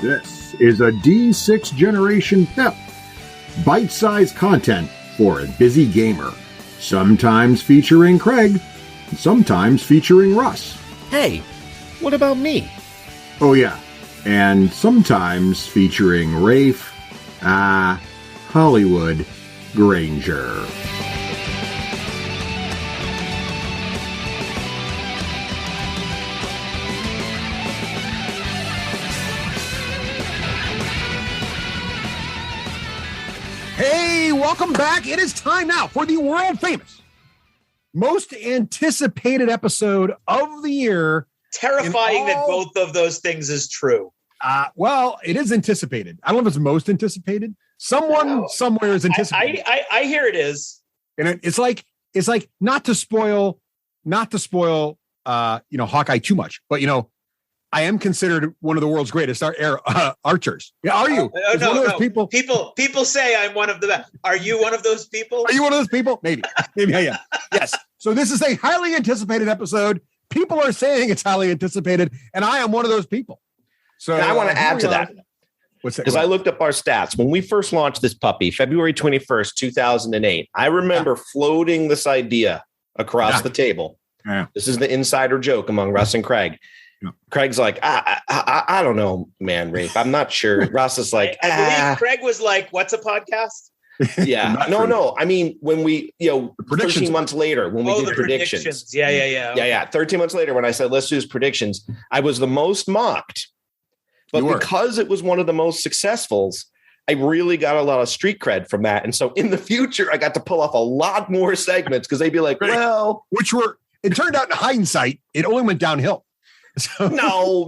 This is a D6 generation pip. Bite-sized content for a busy gamer. Sometimes featuring Craig, sometimes featuring Russ. Hey, what about me? Oh yeah, and sometimes featuring Rafe, Hollywood Granger. Hey, welcome back. It is time now for the world famous, most anticipated episode of the year. Terrifying that both of those things is true. Well, it is anticipated. I don't know if it's most anticipated. Someone somewhere is anticipating. I hear it is. And it's like not to spoil, Hawkeye too much, but I am considered one of the world's greatest archers. Yeah, are you? No. People say I'm one of the best. Are you one of those people? Are you one of those people? Maybe I am. Yes. So this is a highly anticipated episode. People are saying it's highly anticipated, and I am one of those people. So I want to add to that. What's that? Because I looked up our stats. When we first launched this puppy, February 21st, 2008, I remember floating this idea across the table. Yeah. This is the insider joke among Russ and Craig. Yeah. Craig's like, I don't know, man, Rafe. I'm not sure. Russ is like, I believe Craig was like, what's a podcast? Yeah. No. I mean, when we, 13 months later, when we did predictions. Yeah. 13 months later, when I said, let's do predictions, I was the most mocked. But because it was one of the most successfuls, I really got a lot of street cred from that. And so in the future, I got to pull off a lot more segments because they'd be like, well, it turned out in hindsight, it only went downhill. So, no,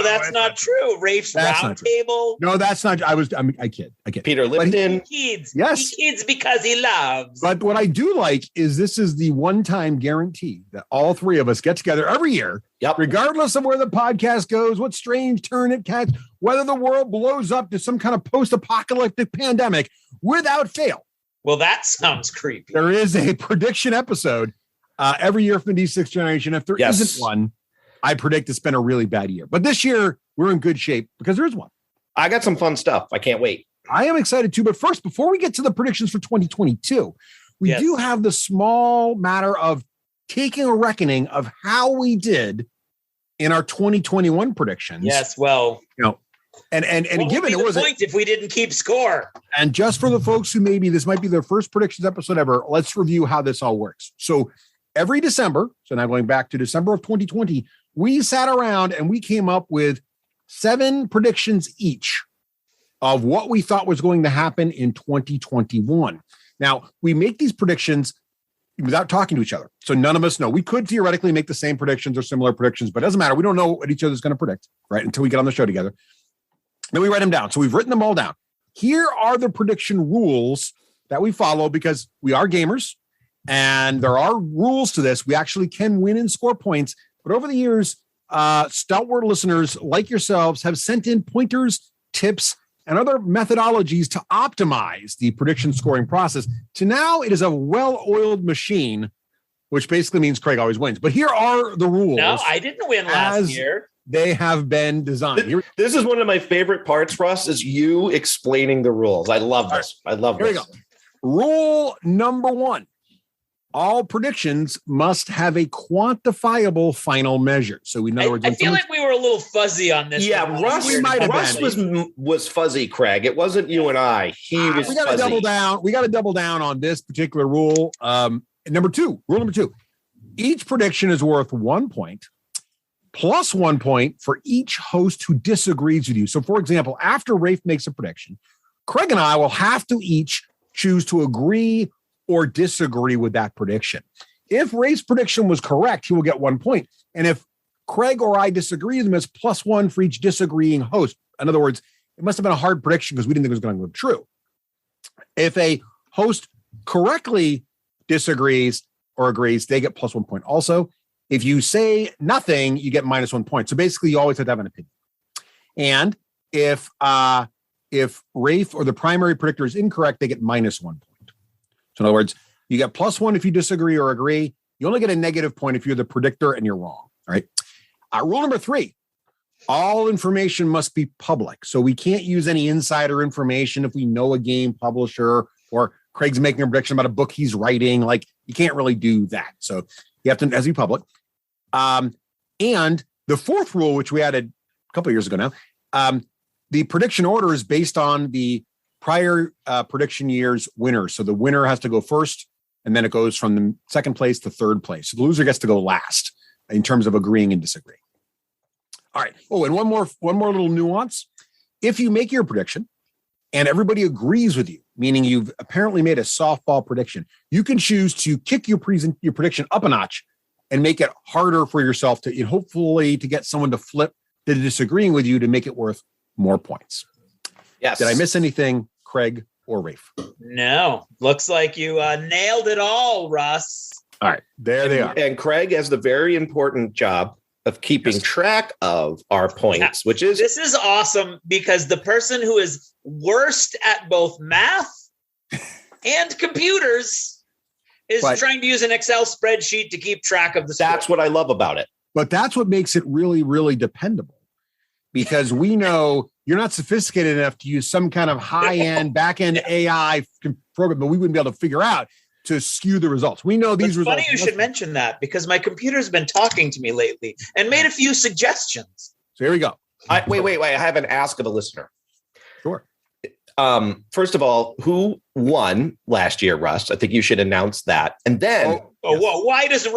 that's not true. Rafe's Roundtable. No, that's not. I kid. Peter Lipton. He kids because he loves. But what I do like is this is the one-time guarantee that all three of us get together every year, regardless of where the podcast goes, what strange turn it catches, whether the world blows up to some kind of post-apocalyptic pandemic, without fail. Well, that sounds creepy. There is a prediction episode every year from the D6 generation. If there isn't one, I predict it's been a really bad year. But this year, we're in good shape because there is one. I got some fun stuff. I can't wait. I am excited too. But first, before we get to the predictions for 2022, we do have the small matter of taking a reckoning of how we did in our 2021 predictions. Yes, well, and given it was point if we didn't keep score. And just for the folks who maybe this might be their first predictions episode ever, let's review how this all works. So every December, so now going back to December of 2020, we sat around and we came up with 7 predictions each of what we thought was going to happen in 2021. Now, we make these predictions without talking to each other. So none of us know. We could theoretically make the same predictions or similar predictions, but it doesn't matter. We don't know what each other's going to predict, right? Until we get on the show together. Then we write them down. So we've written them all down. Here are the prediction rules that we follow because we are gamers and there are rules to this. We actually can win and score points. But over the years, stalwart listeners like yourselves have sent in pointers, tips, and other methodologies to optimize the prediction scoring process. To now, it is a well-oiled machine, which basically means Craig always wins. But here are the rules. No, I didn't win last year. They have been designed. This is one of my favorite parts, Russ, is you explaining the rules. I love this. I love this. Here we go. Rule number 1. All predictions must have a quantifiable final measure. So in other words, I feel like we were a little fuzzy on this. Yeah, Russ was fuzzy, Craig. It wasn't you and I. He was we got to double down. We got to double down on this particular rule. Rule number 2. Each prediction is worth 1 point plus 1 point for each host who disagrees with you. So for example, after Rafe makes a prediction, Craig and I will have to each choose to agree or disagree with that prediction. If Rafe's prediction was correct, he will get 1 point. And if Craig or I disagree with him, it's +1 for each disagreeing host. In other words, it must have been a hard prediction because we didn't think it was going to go true. If a host correctly disagrees or agrees, they get +1 point. Also, if you say nothing, you get -1 point. So basically, you always have to have an opinion. And if Rafe or the primary predictor is incorrect, they get -1 point. So in other words, you get +1 if you disagree or agree. You only get a -point if you're the predictor and you're wrong. All right. Rule number 3, All information must be public. So we can't use any insider information if we know a game publisher or Craig's making a prediction about a book he's writing. Like, you can't really do that. So you have to, as be public. And the fourth rule, which we added a couple of years ago now, the prediction order is based on the prior prediction year's winners. So the winner has to go first, and then it goes from the second place to third place. So the loser gets to go last in terms of agreeing and disagreeing. All right. Oh, and one more little nuance. If you make your prediction and everybody agrees with you, meaning you've apparently made a softball prediction, you can choose to kick your prediction up a notch and make it harder for yourself to hopefully to get someone to flip to disagreeing with you to make it worth more points. Yes. Did I miss anything, Craig or Rafe? No. Looks like you nailed it all, Russ. All right. There they are. And Craig has the very important job of keeping track of our points, which is... This is awesome because the person who is worst at both math and computers is trying to use an Excel spreadsheet to keep track of the score. That's what I love about it. But that's what makes it really, really dependable, because we know you're not sophisticated enough to use some kind of high-end, back-end AI program that we wouldn't be able to figure out to skew the results. We know these results. Funny you should mention that, because my computer's been talking to me lately and made a few suggestions. So here we go. Wait. I have an ask of a listener. Sure. First of all, who won last year, Russ? I think you should announce that. And then... Well, why does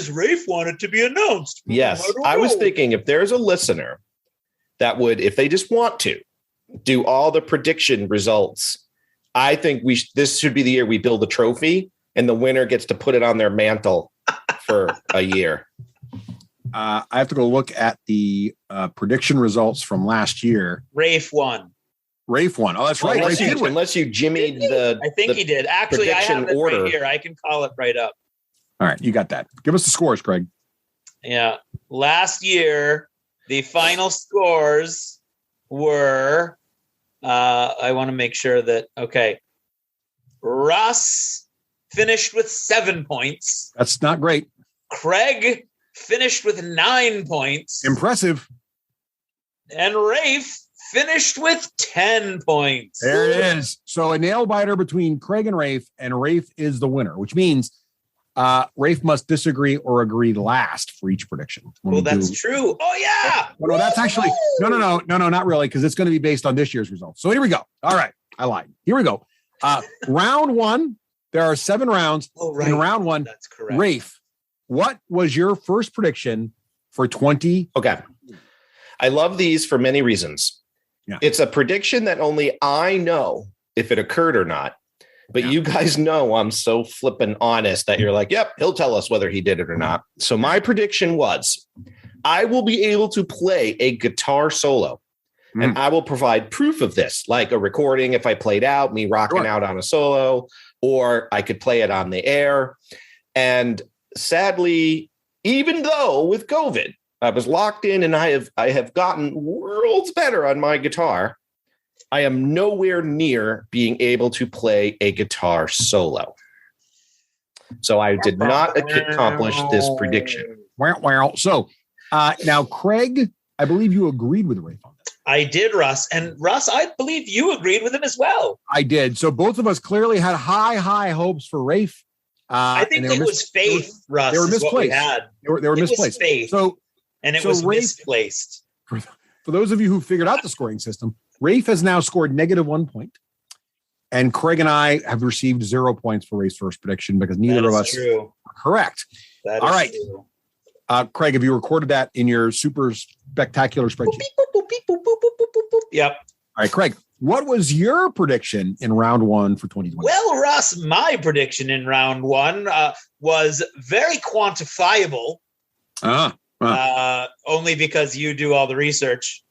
Rafe want it to be announced? Yes. I was thinking if there's a listener that would, if they just want to, do all the prediction results, I think this should be the year we build a trophy and the winner gets to put it on their mantle for a year. I have to go look at the prediction results from last year. Rafe won. Oh, that's right. Unless you jimmied the... I think he did. Actually, I have it right here. I can call it right up. All right, you got that. Give us the scores, Craig. Yeah. Last year, the final scores were... I want to make sure that, okay. Russ finished with 7 points. That's not great. Craig finished with 9 points. Impressive. And Rafe finished with 10 points. There it is. So a nail biter between Craig and Rafe is the winner, which means Rafe must disagree or agree last for each prediction. Well, that's true. Oh, yeah. Well, no, that's actually no, not really, because it's going to be based on this year's results. So here we go. All right. I lied. Here we go. Round one. There are 7 rounds. Oh, right. In round one, that's correct. Rafe, what was your first prediction for 20? Okay. I love these for many reasons. Yeah. It's a prediction that only I know if it occurred or not. But you guys know I'm so flippin' honest that you're like, yep, he'll tell us whether he did it or not. So my prediction was I will be able to play a guitar solo and I will provide proof of this, like a recording if I played out, me rocking out on a solo, or I could play it on the air. And sadly, even though with COVID, I was locked in and I have gotten worlds better on my guitar, I am nowhere near being able to play a guitar solo. So I did not accomplish this prediction. So now, Craig, I believe you agreed with Rafe on this. I did, Russ. And Russ, I believe you agreed with him as well. I did. So both of us clearly had high hopes for Rafe. I think it was faith, Russ. They were misplaced. They were misplaced. Faith. And it was Rafe, misplaced. For those of you who figured out the scoring system, Rafe has now scored -1 point. And Craig and I have received 0 points for Rafe's first prediction because neither of us are correct. All right. True. Craig, have you recorded that in your super spectacular spreadsheet? Yep. All right, Craig, what was your prediction in round 1 for 2020? Well, Russ, my prediction in round 1 was very quantifiable. Only because you do all the research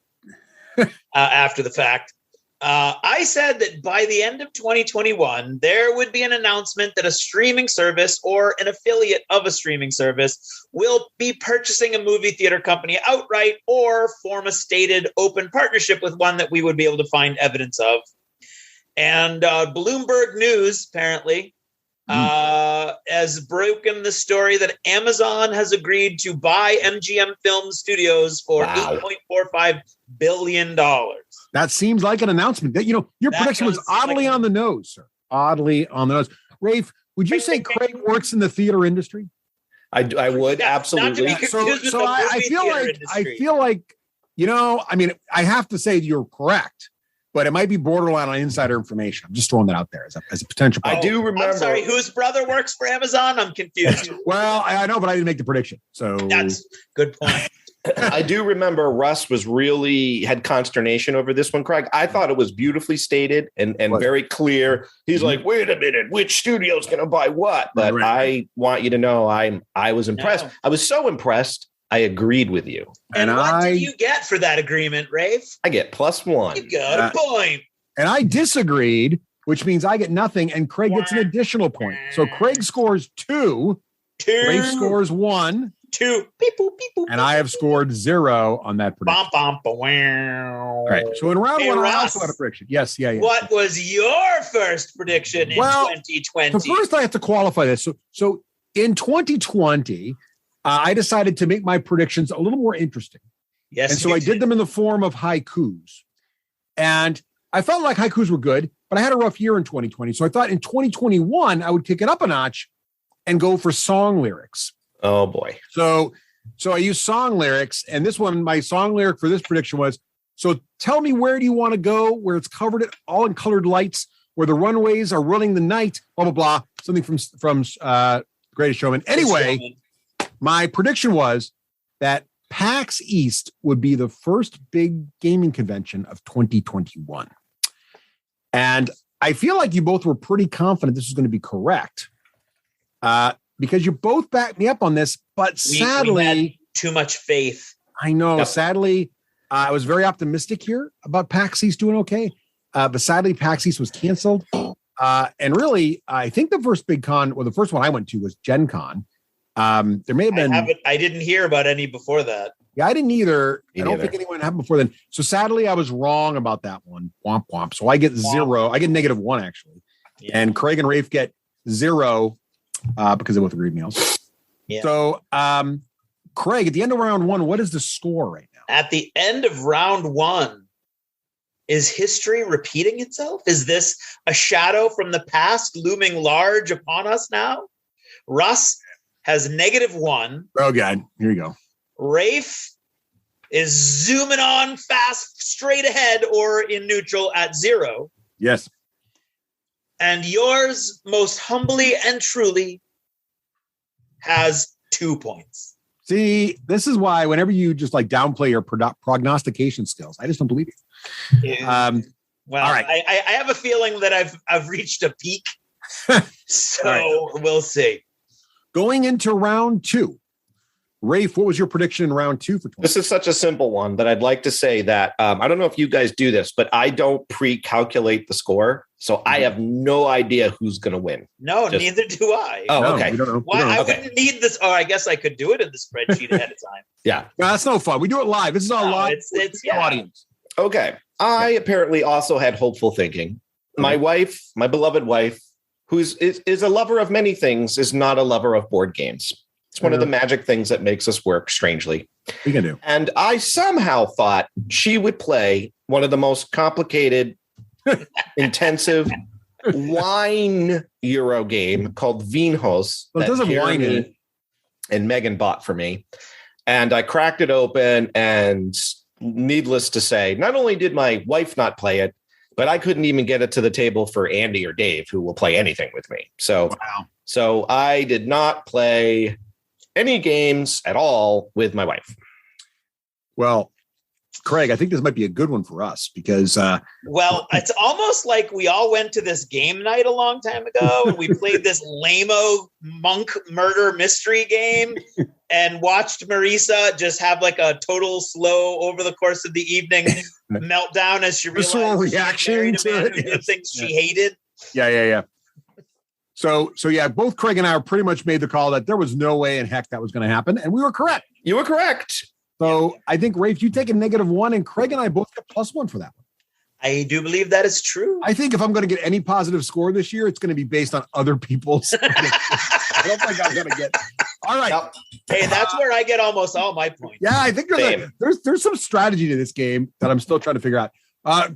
after the fact. I said that by the end of 2021, there would be an announcement that a streaming service or an affiliate of a streaming service will be purchasing a movie theater company outright or form a stated open partnership with one that we would be able to find evidence of. And Bloomberg News apparently has broken the story that Amazon has agreed to buy MGM Film Studios for $8.45 billion. That seems like an announcement. That your prediction was oddly on the nose, sir. Oddly on the nose. Rafe, would you say Craig works in the theater industry? I would absolutely. I feel like I have to say you're correct, but it might be borderline on insider information. I'm just throwing that out there as a potential. I do remember. I'm sorry, whose brother works for Amazon? I'm confused. Well, I know, but I didn't make the prediction. So that's a good point. I do remember Russ had consternation over this one, Craig. I thought it was beautifully stated and very clear. He's like, wait a minute, which studio's going to buy what? But I want you to know I was impressed. No. I was so impressed. I agreed with you. And what do you get for that agreement, Rafe? I get +1. You got a point. And I disagreed, which means I get nothing, and Craig gets an additional point. So Craig scores 2. Rafe scores 1. 2. Beep, boop, beep, boop, and I have scored 0 on that prediction. All right. So in round 1, I also had a prediction. Yes. Yeah. What was your first prediction in 2020? So first I have to qualify this. So in 2020, I decided to make my predictions a little more interesting. Yes. And so I did them in the form of haikus. And I felt like haikus were good, but I had a rough year in 2020. So I thought in 2021, I would kick it up a notch and go for song lyrics. Oh boy. So I used song lyrics, and this one, my song lyric for this prediction was, so tell me, where do you want to go, where it's covered all in colored lights, where the runways are running the night, blah, blah, blah, something from Greatest Showman. Anyway, my prediction was that PAX East would be the first big gaming convention of 2021. And I feel like you both were pretty confident this was going to be correct. Because you both backed me up on this, but sadly, we had too much faith. I know. Yep. Sadly, I was very optimistic here about PAX East doing okay, but sadly, PAX East was canceled. And really, I think the first big con, well, the first one I went to was Gen Con. There may have been. I didn't hear about any before that. Yeah, I didn't either. I don't think anyone happened before then. So sadly, I was wrong about that one. Womp womp. So I get 0. I get -1 actually, and Craig and Rafe get 0. Because they both agreed meals. Yeah. So, Craig, at the end of round 1, what is the score right now? At the end of round 1, is history repeating itself? Is this a shadow from the past looming large upon us now? Russ has -1. Oh, God. Here you go. Rafe is zooming on fast, straight ahead, or in neutral at 0. Yes. And yours, most humbly and truly, has 2 points. See, this is why whenever you just like downplay your prognostication skills, I just don't believe you. Well, all right. I have a feeling that I've reached a peak. So We'll see. Going into round 2. Rafe, what was your prediction in round 2 for 20? This is such a simple one that I'd like to say that I don't know if you guys do this, but I don't pre-calculate the score. So I have no idea who's going to win. No, neither do I. Oh, okay. We don't know. Why? I wouldn't need this. Oh, I guess I could do it in the spreadsheet ahead of time. Yeah. No, that's no fun. We do it live. This is all live. It's audience. Okay. I apparently also had hopeful thinking. My wife, my beloved wife, who is a lover of many things, is not a lover of board games. It's one of the magic things that makes us work strangely. We can do. And I somehow thought she would play one of the most complicated, intensive wine Euro game called Vinhos. Well, it doesn't wine in it. And Megan bought for me. And I cracked it open, and needless to say, not only did my wife not play it, but I couldn't even get it to the table for Andy or Dave, who will play anything with me. So I did not play any games at all with my wife. Well, Craig, I think this might be a good one for us because well, it's almost like we all went to this game night a long time ago and we played this lame-o monk murder mystery game and watched Marisa just have like a total slow over the course of the evening meltdown as she realized reaction to it. The things she hated. Yeah. So yeah, both Craig and I pretty much made the call that there was no way in heck that was going to happen, and we were correct. You were correct. So I think, Rafe, you take a -1, and Craig and I both got +1 for that one. I do believe that is true. I think if I'm going to get any positive score this year, it's going to be based on other people's. I don't think I'm going to get. All right. Yep. Hey, that's where I get almost all my points. Yeah, I think there's some strategy to this game that I'm still trying to figure out.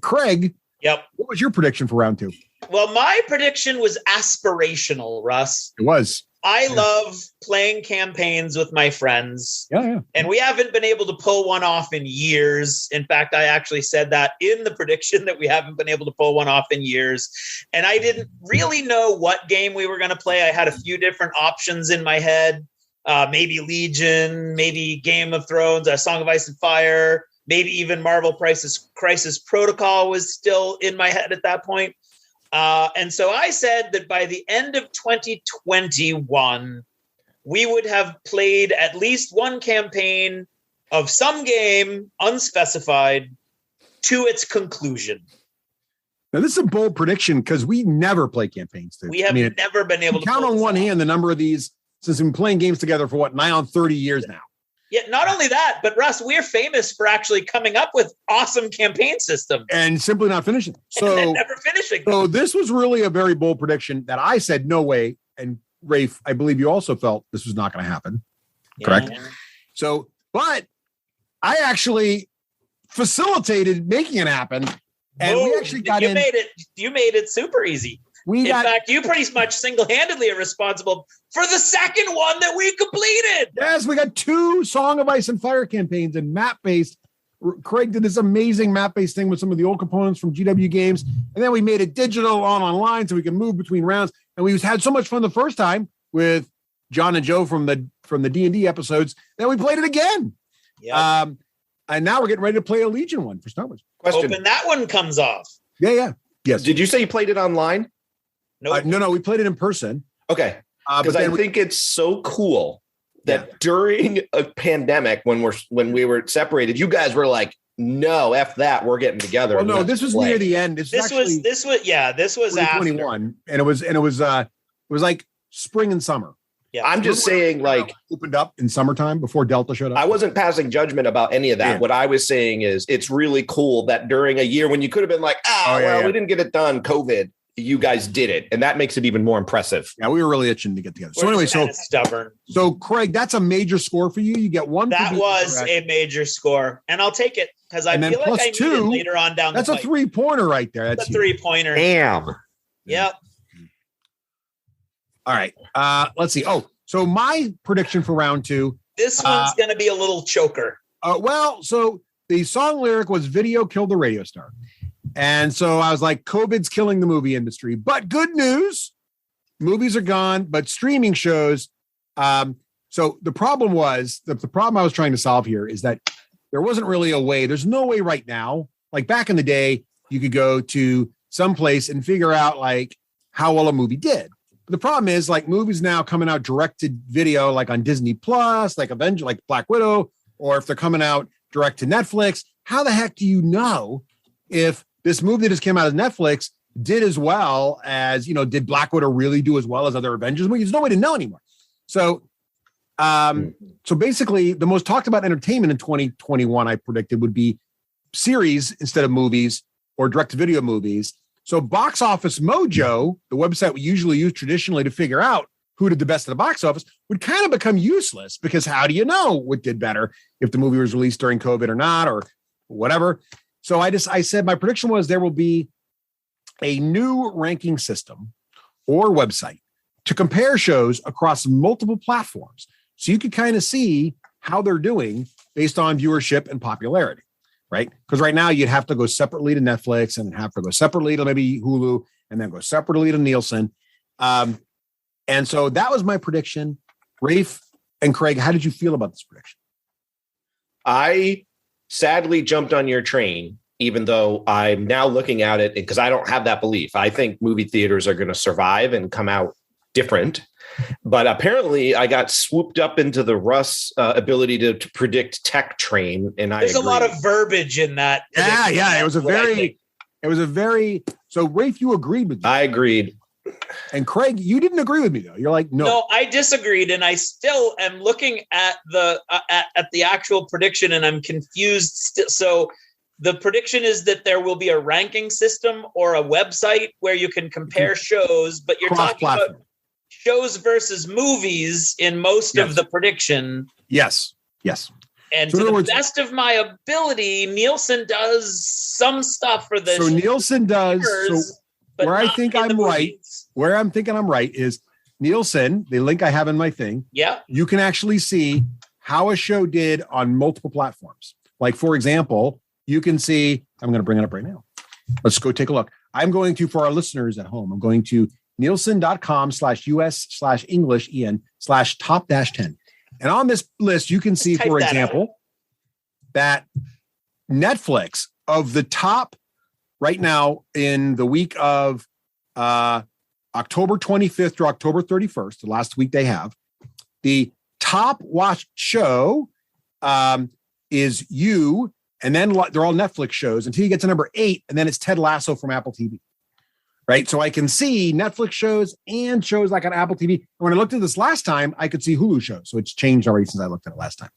Craig. Yep. What was your prediction for round 2? Well, my prediction was aspirational, Russ. It was. I love playing campaigns with my friends. Yeah. And we haven't been able to pull one off in years. In fact, I actually said that in the prediction that we haven't been able to pull one off in years. And I didn't really know what game we were going to play. I had a few different options in my head. Maybe Legion, maybe Game of Thrones, A Song of Ice and Fire, maybe even Marvel Crisis Protocol was still in my head at that point. And so I said that by the end of 2021, we would have played at least one campaign of some game, unspecified, to its conclusion. Now, this is a bold prediction because we never play campaigns. We have never been able to count on one hand the number of these since we've been playing games together for nigh on 30 years now. Yeah, not only that, but Russ, we're famous for actually coming up with awesome campaign systems and simply not finishing. So and never finishing. So this was really a very bold prediction that I said no way. And Rafe, I believe you also felt this was not going to happen. Correct. Yeah. So, but I actually facilitated making it happen, and we actually got You made it super easy. In fact, you pretty much single-handedly are responsible for the second one that we completed. Yes, we got 2 Song of Ice and Fire campaigns and map-based. Craig did this amazing map-based thing with some of the old components from GW Games, and then we made it digital online so we can move between rounds. And we had so much fun the first time with John and Joe from the D&D episodes. Then we played it again. Yeah. And now we're getting ready to play a Legion one for Star Wars. Question. Hoping that one comes off. Yeah. Yes. Did you say you played it online? Nope. No, we played it in person. Okay. Because I think it's so cool that during a pandemic, when we were separated, you guys were like, "No, f that, we're getting together." Well, no, this was near the end. This was 2021, and it was like spring and summer. Yeah, I'm just saying, like, opened up in summertime before Delta showed up. I wasn't passing judgment about any of that. Yeah. What I was saying is, it's really cool that during a year when you could have been like, we didn't get it done, COVID. You guys did it, and that makes it even more impressive. Yeah, we were really itching to get together. So anyway, stubborn. So Craig, that's a major score for you. You get one. That was a major score, and I'll take it because I feel like I need it later on down. That's a 3-pointer right there. That's a 3-pointer. Damn. Yep. All right. Let's see. Oh, so my prediction for round 2. This one's going to be a little choker. So the song lyric was "Video Killed the Radio Star." And so I was like, COVID's killing the movie industry. But good news, movies are gone, but streaming shows. So the problem was, the problem I was trying to solve here is that there wasn't really a way. There's no way right now. Like back in the day, you could go to some place and figure out like how well a movie did. But the problem is like movies now coming out direct to video, like on Disney Plus, like Avenger, like Black Widow, or if they're coming out direct to Netflix. How the heck do you know if this movie that just came out of Netflix did as well as, did Black Widow really do as well as other Avengers movies? There's no way to know anymore. So, so basically the most talked about entertainment in 2021, I predicted would be series instead of movies or direct to video movies. So Box Office Mojo, the website we usually use traditionally to figure out who did the best at the box office, would kind of become useless because how do you know what did better if the movie was released during COVID or not, or whatever? So I said my prediction was there will be a new ranking system or website to compare shows across multiple platforms. So you could kind of see how they're doing based on viewership and popularity, right? Because right now you'd have to go separately to Netflix and have to go separately to maybe Hulu and then go separately to Nielsen. And so that was my prediction. Rafe and Craig, how did you feel about this prediction? I sadly jumped on your train, even though I'm now looking at it because I don't have that belief. I think movie theaters are going to survive and come out different. But apparently I got swooped up into the Russ ability to predict tech train. And there's a lot of verbiage in that. Yeah. It was a very, so Rafe, you agreed with me. I agreed. And Craig, you didn't agree with me though. You're like, no. No, I disagreed, and I still am looking at the actual prediction, and I'm confused. So The prediction is that there will be a ranking system or a website where you can compare shows, but you're talking about shows versus movies in most of the prediction. Yes. And so to the best of my ability, Nielsen does some stuff for this. So Nielsen does. So where I think I'm right, is Nielsen, the link I have in my thing. Yeah. You can actually see how a show did on multiple platforms. Like, for example, you can see, I'm going to bring it up right now. Let's go take a look. I'm going to, for our listeners at home, I'm going to Nielsen.com/US/English/top-10. And on this list, you can see, for example, that Netflix of the top right now in the week of October 25th through October 31st, the last week they have, the top watched show is You, and then they're all Netflix shows until you get to number 8, and then it's Ted Lasso from Apple TV. Right. So I can see Netflix shows and shows like on Apple TV. And when I looked at this last time, I could see Hulu shows. So it's changed already since I looked at it last time.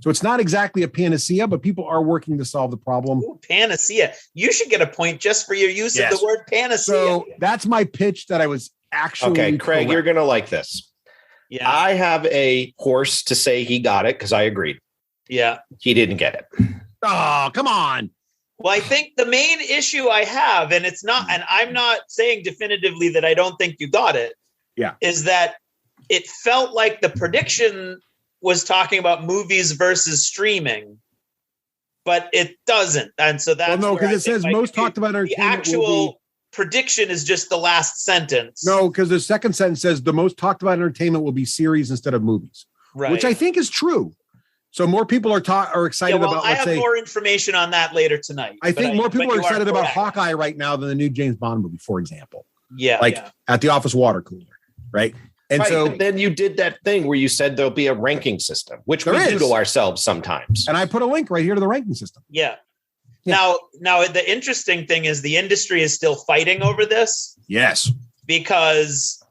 So it's not exactly a panacea, but people are working to solve the problem. Ooh, panacea. You should get a point just for your use of the word panacea. So that's my pitch that I was actually. Okay, Craig, you're going to like this. Yeah. I have a horse to say he got it because I agreed. Yeah. He didn't get it. Oh, come on. Well, I think the main issue I have, and it's not, and I'm not saying definitively that I don't think you got it. Yeah. Is that it felt like the prediction was talking about movies versus streaming, but it doesn't. And so that's because it says most talked about entertainment. The actual prediction is just the last sentence. No, because the second sentence says the most talked about entertainment will be series instead of movies, right? Which I think is true. So more people are excited about. I have more information on that later tonight. I think more people are excited about Hawkeye right now than the new James Bond movie, for example. Yeah, at the office water cooler, right? And so then you did that thing where you said there'll be a ranking system, which we do to ourselves sometimes. And I put a link right here to the ranking system. Yeah. Now the interesting thing is the industry is still fighting over this. Yes, because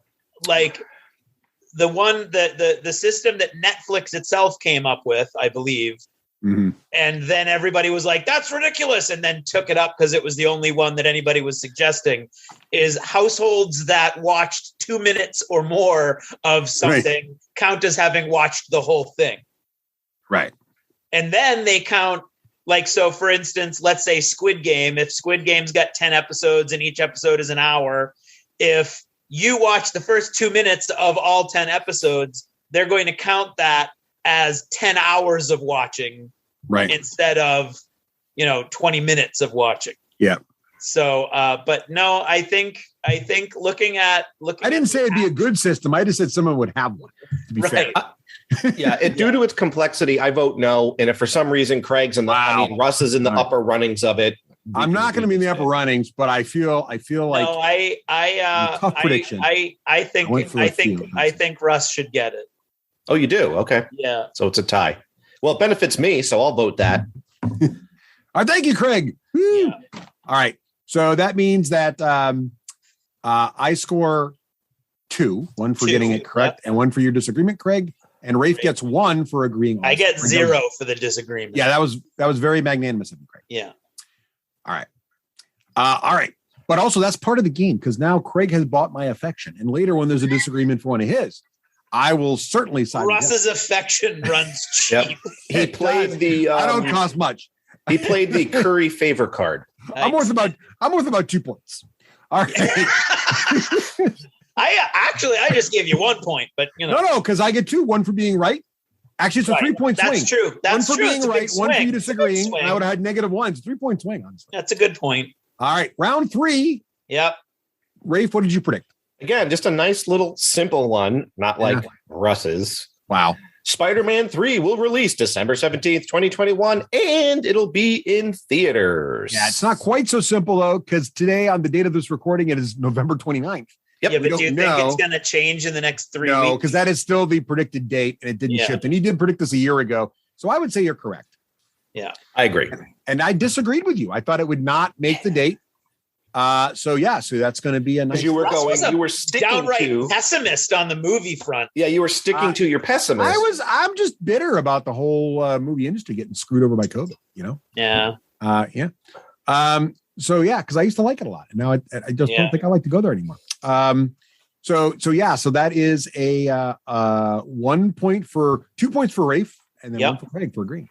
like. The system that Netflix itself came up with, I believe. Mm-hmm. And then everybody was like, that's ridiculous. And then took it up because it was the only one that anybody was suggesting, is households that watched 2 minutes or more of something count as having watched the whole thing. Right. And then they count, like, so for instance, let's say Squid Game, if Squid Game's got 10 episodes and each episode is an hour, if you watch the first 2 minutes of all 10 episodes, they're going to count that as 10 hours of watching, right? Instead of, 20 minutes of watching. Yeah. So, but no, I think looking at. I didn't say it'd be a good system. I just said someone would have one, to be fair. Due to its complexity, I vote no. And if for some reason Craig's in Russ is in the upper runnings of it, I'm not going to be in the upper runnings, but I feel like tough prediction. I think Russ should get it. Oh, you do? Okay. Yeah. So it's a tie. Well, it benefits me, so I'll vote that. All right, thank you, Craig. Yeah. All right. So that means that I score 2, one for getting it correct and one for your disagreement, Craig. And Rafe gets 1 for agreeing. I get 0 for the disagreement. Yeah, that was very magnanimous of you, Craig. Yeah. All right. All right. But also that's part of the game because now Craig has bought my affection. And later when there's a disagreement for one of his, I will certainly side Russ's affection runs cheap. Yep. He played the I don't cost much. He played the Curry favor card. I'm worth about 2 points. All right. I just gave you 1 point, but No, because I get 2, 1 for being right. Actually, it's a 3-point swing. That's true. That's one for true. being right, one for you disagreeing. And I would have had -1. It's a 3-point swing, honestly. That's a good point. All right, round 3. Yep. Rafe, what did you predict? Again, just a nice little simple one, not like Russ's. Wow. Spider-Man 3 will release December 17th, 2021, and it'll be in theaters. Yeah, it's not quite so simple, though, because today, on the date of this recording, it is November 29th. Yep. Yeah, but do you think it's going to change in the next 3 weeks? No, because that is still the predicted date, and it didn't shift. And you did predict this a year ago. So I would say you're correct. Yeah. I agree. And I disagreed with you. I thought it would not make the date. So that's going to be a nice. You were sticking downright pessimist on the movie front. Yeah, you were sticking to your pessimism. I'm just bitter about the whole movie industry getting screwed over by COVID, Yeah. Yeah. So yeah, because I used to like it a lot, and now I just don't think I like to go there anymore. So that is a 1 point for 2 points for Rafe, and then 1 for Craig for agreeing.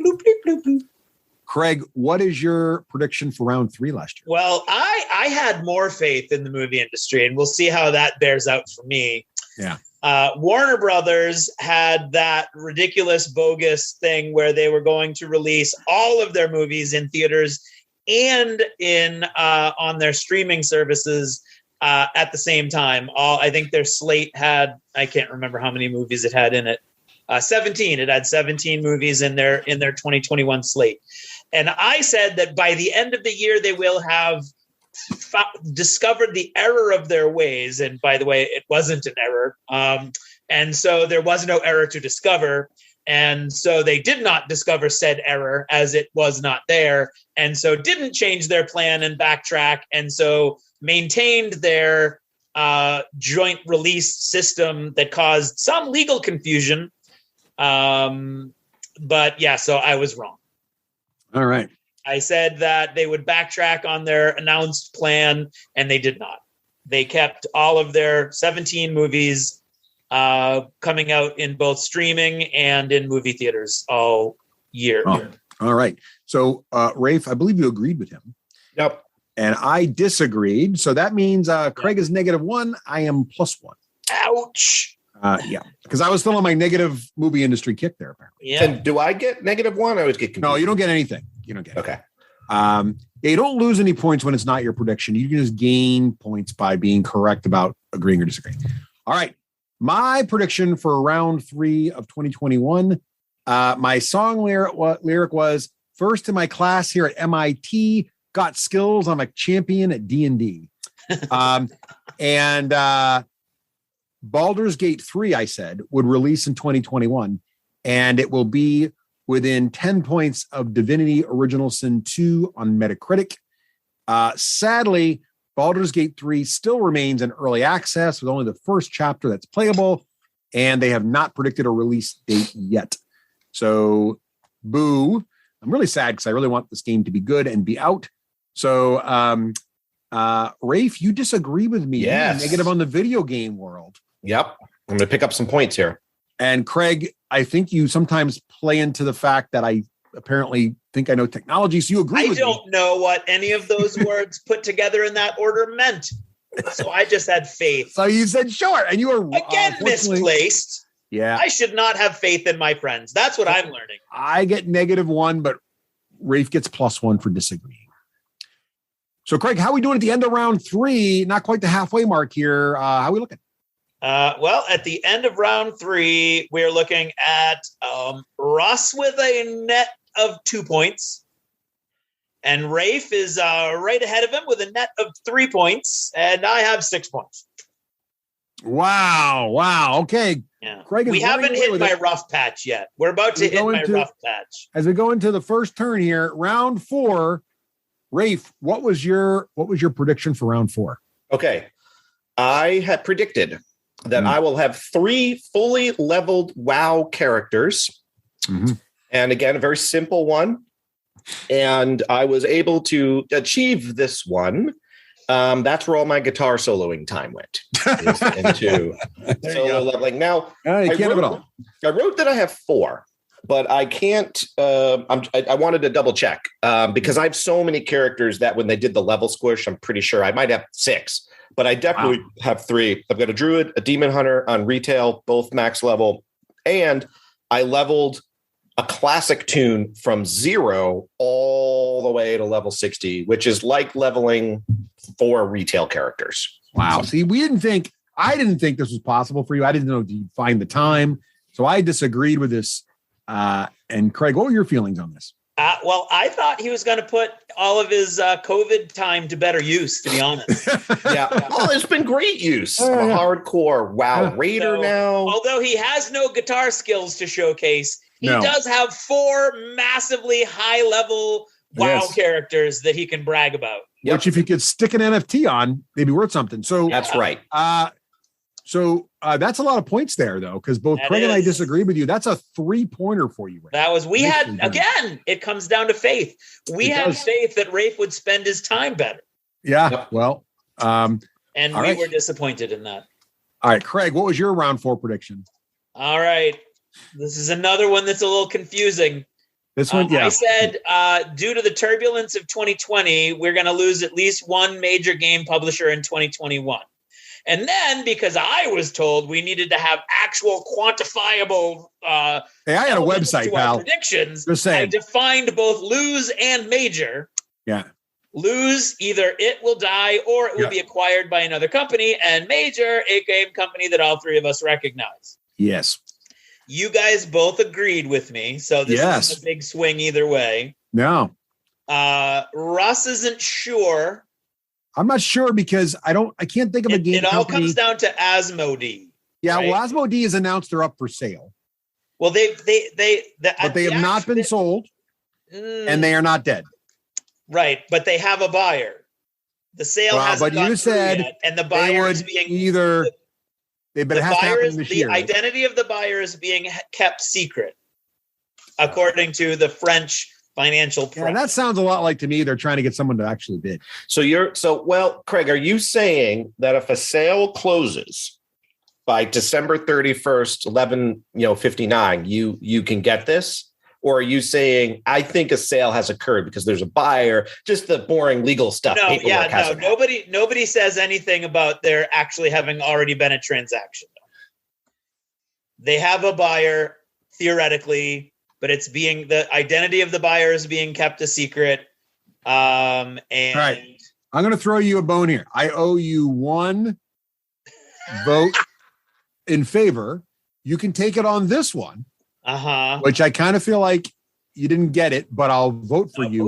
Bloop, bloop, bloop, bloop. Craig, what is your prediction for round 3 last year? Well, I had more faith in the movie industry, and we'll see how that bears out for me. Yeah. Warner Brothers had that ridiculous, bogus thing where they were going to release all of their movies in theaters and in on their streaming services at the same time. I think their slate had, I can't remember how many movies it had in it. 17. It had 17 movies in their 2021 slate. And I said that by the end of the year, they will have discovered the error of their ways. And by the way, it wasn't an error. And so there was no error to discover. And so they did not discover said error, as it was not there. And so didn't change their plan and backtrack. And so maintained their joint release system that caused some legal confusion. But yeah, so I was wrong. All right. I said that they would backtrack on their announced plan, and they did not. They kept all of their 17 movies coming out in both streaming and in movie theaters all year. Oh, all right. So, Rafe, I believe you agreed with him. Yep. And I disagreed. So that means Craig is -1. I am +1. Ouch. Yeah, because I was still on my negative movie industry kick there, apparently. Yeah. And do I get -1? I always get confused. No, you don't get anything. You don't get Okay. Yeah, you don't lose any points when it's not your prediction. You can just gain points by being correct about agreeing or disagreeing. All right. My prediction for round 3 of 2021, my song lyric was, first in my class here at MIT, got skills. I'm a champion at D&D. And Baldur's Gate 3, I said, would release in 2021, and it will be within 10 points of Divinity Original Sin 2 on Metacritic. Sadly, Baldur's Gate 3 still remains in early access with only the first chapter that's playable, and they have not predicted a release date yet. So, boo. I'm really sad because I really want this game to be good and be out. So, Rafe, you disagree with me. Yes. You're negative on the video game world. Yep. I'm going to pick up some points here. And Craig, I think you sometimes play into the fact that I apparently think I know technology. So you agree with me. I don't know what any of those words put together in that order meant. So I just had faith. So you said sure. And you were again misplaced. Yeah. I should not have faith in my friends. That's what I'm learning. I get -1, but Rafe gets +1 for disagreeing. So Craig, how are we doing at the end of round 3? Not quite the halfway mark here. How are we looking? Well, at the end of round 3, we're looking at Russ with a net of 2 points. And Rafe is right ahead of him with a net of 3 points. And I have 6 points. Wow. Okay. Yeah. Craig, we haven't hit my rough patch yet. We're about to hit my rough patch. As we go into the first turn here, round 4, Rafe, what was your prediction for round 4? Okay. I had predicted that I will have 3 fully leveled WoW characters. Mm-hmm. And again, a very simple one. And I was able to achieve this one. That's where all my guitar soloing time went. Into solo leveling. Now, you can't have it all. I wrote that I have 4. But I can't. I wanted to double check because I have so many characters that when they did the level squish, I'm pretty sure I might have 6, but I definitely have 3. I've got a druid, a demon hunter on retail, both max level, and I leveled a classic tune from 0 all the way to level 60, which is like leveling 4 retail characters. Wow. See, I didn't think this was possible for you. I didn't know you'd find the time, so I disagreed with this. And Craig, what were your feelings on this? Well, I thought he was going to put all of his COVID time to better use, to be honest. Yeah. Well, it's been great use. I'm a hardcore WoW raider now. Although he has no guitar skills to showcase, he does have 4 massively high-level WoW characters that he can brag about. Which, if you could stick an NFT on, they'd be worth something. So that's right. So that's a lot of points there, though, because both Craig and I disagree with you. That's a 3-pointer for you. Right? That was, again, it comes down to faith. We had faith that Rafe would spend his time better. Yeah, well. And we were disappointed in that. All right, Craig, what was your round 4 prediction? All right. This is another one that's a little confusing. This one, I said, due to the turbulence of 2020, we're going to lose at least one major game publisher in 2021. And then, because I was told we needed to have actual quantifiable hey, I had a website, pal. Predictions. Just saying. I defined both lose and major. Yeah. Lose, either it will die or it will be acquired by another company, and major, a game company that all three of us recognize. Yes. You guys both agreed with me, so this isn't a big swing either way. No. Russ isn't sure. I'm not sure because I can't think of a game. It all comes down to Asmodee. Yeah, right? Well, Asmodee has announced they're up for sale. Well, they have not been sold, and they are not dead. Right, but they have a buyer. The sale hasn't gone through yet, and the buyer is being either. But it has to happen this year. The identity of the buyer is being kept secret, according to the French financial press. Yeah, that sounds a lot like, to me, they're trying to get someone to actually bid. Well, Craig, are you saying that if a sale closes by December 31st, 11:59, you can get this? Or are you saying, I think a sale has occurred because there's a buyer, just the boring legal stuff? Nobody says anything about there actually having already been a transaction. They have a buyer, theoretically, but the identity of the buyer is being kept a secret. And right. I'm going to throw you a bone here. I owe you one vote in favor. You can take it on this one. Which I kind of feel like you didn't get it, but I'll vote for you.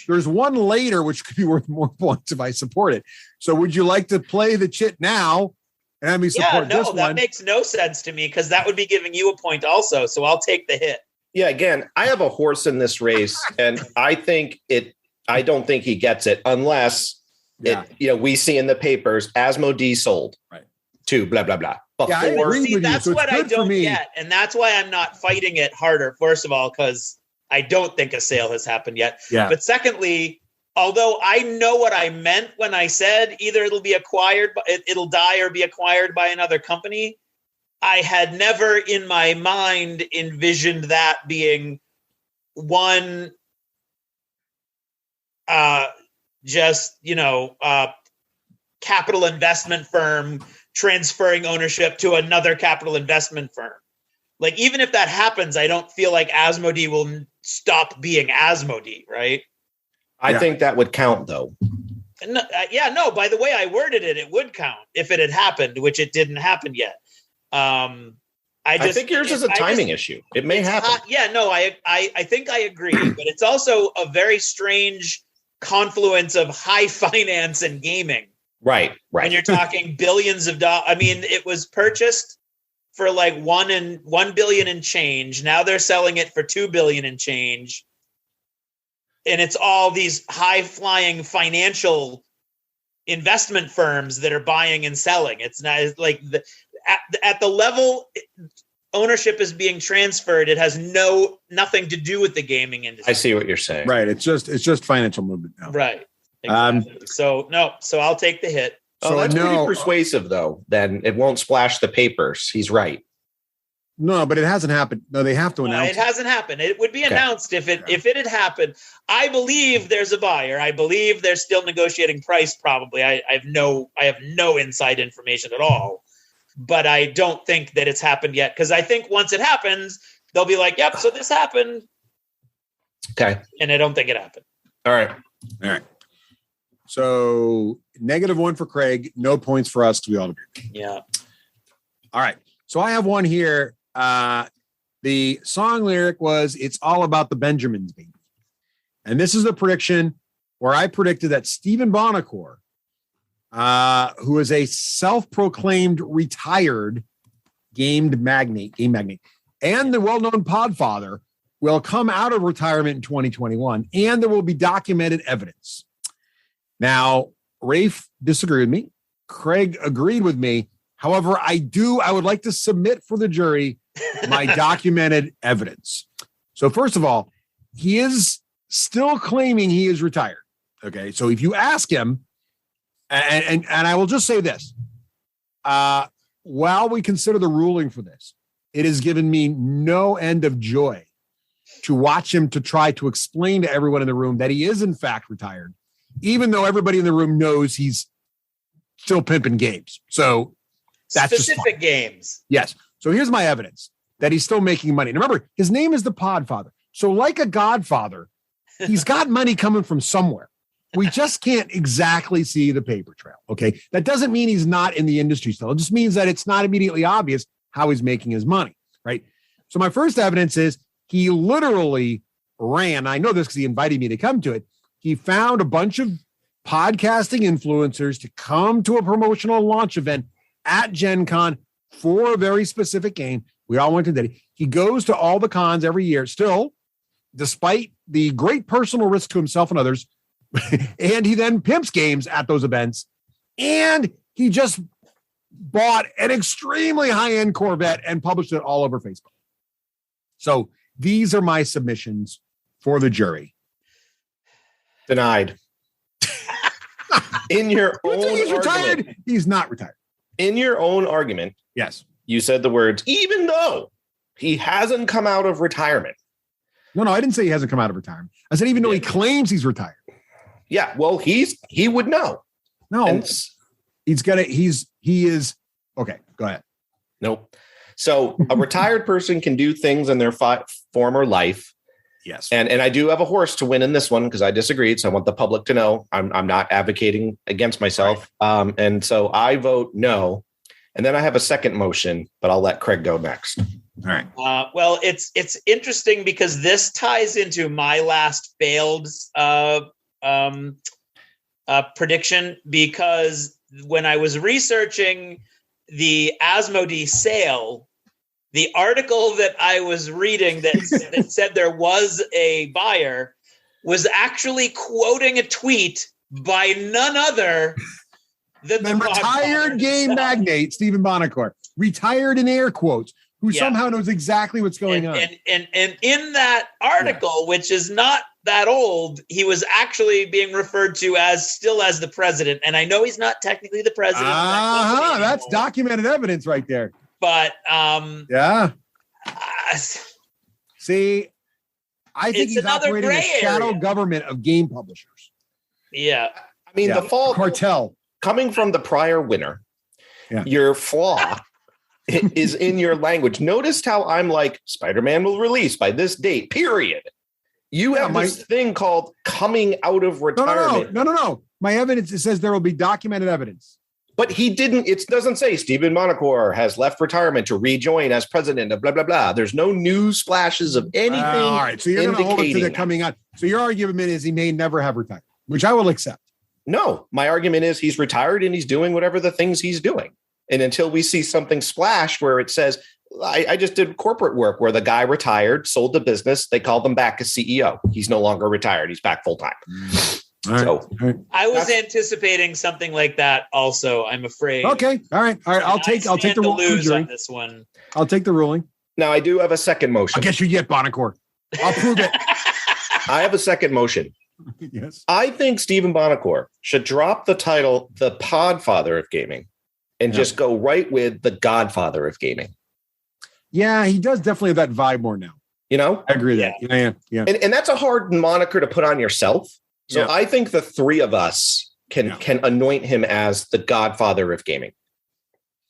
There's one later, which could be worth more points if I support it. So would you like to play the chit now and have me support this one? That makes no sense to me because that would be giving you a point also. So I'll take the hit. Yeah, again, I have a horse in this race, and I don't think he gets it unless we see in the papers Asmodee sold to blah blah blah. I agree with you. That's what I don't get. And that's why I'm not fighting it harder, first of all, because I don't think a sale has happened yet. Yeah. But secondly, although I know what I meant when I said either it'll die or be acquired by another company, I had never in my mind envisioned that being one capital investment firm transferring ownership to another capital investment firm. Like, even if that happens, I don't feel like Asmodee will stop being Asmodee, right? I think that would count, though. No, by the way I worded it, it would count if it had happened, which it didn't happen yet. I think yours is a timing issue. It may happen. I think I agree, but it's also a very strange confluence of high finance and gaming. Right. When you're talking billions of dollars. I mean, it was purchased for like 1 billion and change. Now they're selling it for 2 billion and change. And it's all these high flying financial investment firms that are buying and selling. It's not like at the level ownership is being transferred. It has nothing to do with the gaming industry. I see what you're saying. Right. It's just financial movement now. Right. Exactly. So I'll take the hit. So that's pretty persuasive, though. Then it won't splash the papers. He's right. No, but it hasn't happened. No, they have to announce. It hasn't happened. It would be announced if it had happened. I believe there's a buyer. I believe they're still negotiating price. Probably. I have no inside information at all. But I don't think that it's happened yet, because I think once it happens, they'll be like, "Yep, so this happened." Okay. And I don't think it happened. All right. So -1 for Craig, no points for us, because we all agree. Yeah. All right. So I have one here. The song lyric was "It's All About the Benjamins, Baby." And this is the prediction where I predicted that Stephen Bonacore, who is a self-proclaimed retired game magnate, and the well-known podfather, will come out of retirement in 2021, and there will be documented evidence. Now, Rafe disagreed with me. Craig agreed with me. However, I would like to submit for the jury my documented evidence. So first of all, he is still claiming he is retired. Okay. So if you ask him, and I will just say this, while we consider the ruling for this, it has given me no end of joy to watch him to try to explain to everyone in the room that he is in fact retired, even though everybody in the room knows he's still pimping games. So that's specific games. Yes. So here's my evidence that he's still making money. And remember, his name is the Podfather. So like a godfather, he's got money coming from somewhere. We just can't exactly see the paper trail. Okay. That doesn't mean he's not in the industry still. It just means that it's not immediately obvious how he's making his money. Right. So my first evidence is he literally ran. I know this because he invited me to come to it. He found a bunch of podcasting influencers to come to a promotional launch event at Gen Con for a very specific game. We all went to that. He goes to all the cons every year still, despite the great personal risk to himself and others. And he then pimps games at those events. And he just bought an extremely high-end Corvette and published it all over Facebook. So these are my submissions for the jury. Denied. In your own he's argument, retired? He's not retired. In your own argument, yes, you said the words, even though he hasn't come out of retirement. No, I didn't say he hasn't come out of retirement. I said even though he claims he's retired. Yeah, well, he would know. No, and he is okay. Go ahead. Nope. So a retired person can do things in their former life. Yes. And I do have a horse to win in this one because I disagreed. So I want the public to know I'm not advocating against myself. Right. And so I vote no. And then I have a second motion, but I'll let Craig go next. All right. Well, it's interesting because this ties into my last failed prediction, because when I was researching the Asmodee sale, the article that I was reading that said there was a buyer was actually quoting a tweet by none other than the retired game magnate, Stephen Bonacore, retired in air quotes, who somehow knows exactly what's going on. And in that article, which is not that old, he was actually being referred to as the president. And I know he's not technically the president. That's documented evidence right there. But see, I think he's operating a shadow government of game publishers. Yeah. I mean, the fall cartel coming from the prior winner, your flaw is in your language. Notice how I'm like, Spider-Man will release by this date, period. You have this thing called coming out of retirement. No. My evidence, it says there will be documented evidence. But he didn't, it doesn't say Stephen Bonacore has left retirement to rejoin as president of blah, blah, blah. There's no news flashes of anything. All right. So you're going to hold it to the coming out. So your argument is he may never have retired, which I will accept. No, my argument is he's retired and he's doing whatever the things he's doing. And until we see something splash where it says, I just did corporate work where the guy retired, sold the business. They called him back as CEO. He's no longer retired. He's back full time. I was anticipating something like that also, I'm afraid. Okay. All right. I'll take the ruling on this one. I'll take the ruling. Now I do have a second motion. I guess you get Bonacore. I'll prove it. I have a second motion. Yes. I think Stephen Bonacore should drop the title, the Podfather of Gaming, and just go right with the Godfather of Gaming. Yeah, he does definitely have that vibe more now. You know? I agree with that. Yeah. And that's a hard moniker to put on yourself. So I think the three of us can anoint him as the Godfather of Gaming.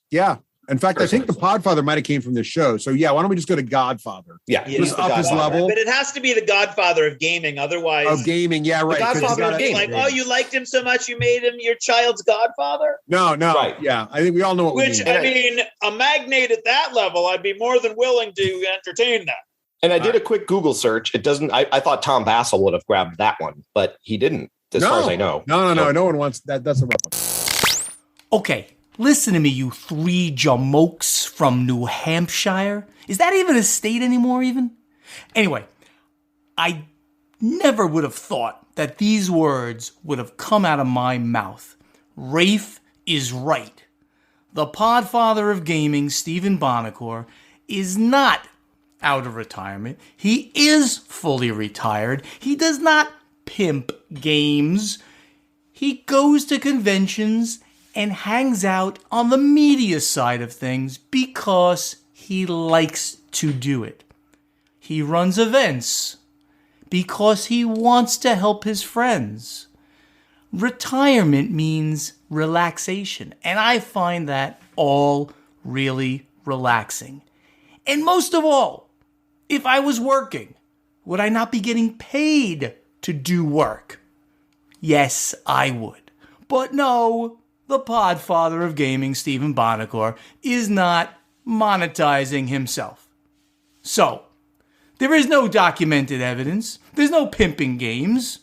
Yeah. In fact, I think the Podfather might have came from this show. So why don't we just go to Godfather? Yeah. Just up his level. But it has to be the Godfather of gaming. Otherwise. Of gaming. Yeah, right. The Godfather of gaming. Like, oh, you liked him so much, you made him your child's godfather? No. Right. Yeah. I think we all know what Which, we mean. A magnate at that level, I'd be more than willing to entertain that. And I did a quick Google search. It doesn't, I thought Tom Bassel would have grabbed that one, but he didn't, as far as I know. No. No one wants that. That's a rough one. Okay. Listen to me, you three jamokes from New Hampshire. Is that even a state anymore, even? Anyway, I never would have thought that these words would have come out of my mouth. Rafe is right. the podfather of gaming, Stephen Bonacore, is not out of retirement. He is fully retired. He does not pimp games. He goes to conventions and hangs out on the media side of things because he likes to do it. He runs events because he wants to help his friends. Retirement means relaxation, and I find that all really relaxing. And most of all, if I was working, would I not be getting paid to do work? Yes, I would. But no, the podfather of gaming, Stephen Bonacore, is not monetizing himself. So, there is no documented evidence. There's no pimping games.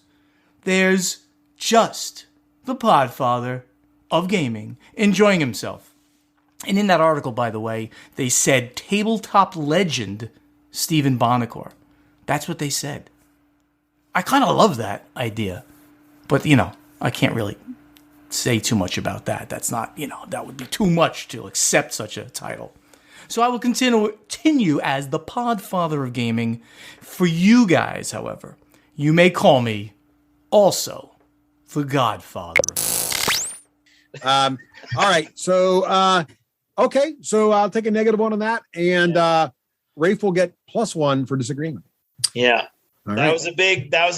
There's just the podfather of gaming enjoying himself. And in that article, by the way, they said tabletop legend Stephen Bonacore. That's what they said. I kind of love that idea. But, I can't really say too much about that. That's not, that would be too much to accept such a title. So I will continue as the podfather of gaming. For you guys, however, you may call me also the godfather. All right. So, okay. So I'll take a -1 on that. And Rafe will get +1 for disagreement. Yeah. All that right. was a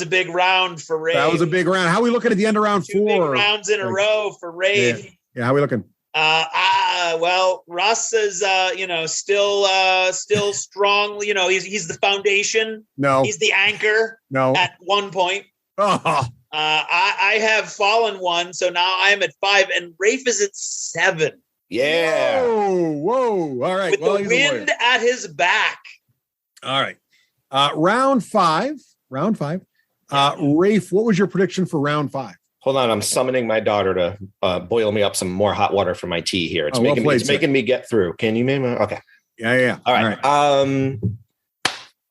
big round for Rafe. That was a big round. How are we looking at the end of round 4? 2 big rounds in a row for Rafe. Yeah. How are we looking? Well, Russ is, still strong. He's the foundation. No. He's the anchor. No. At 1 point. Oh. I have fallen 1, so now I'm at 5, and Rafe is at 7. Yeah. Whoa. All right. With the wind at his back. All right. Round 5. Rafe, what was your prediction for round 5? Hold on, I'm summoning my daughter to boil me up some more hot water for my tea here. It's making me get through. Can you maybe? Okay. Yeah. All right.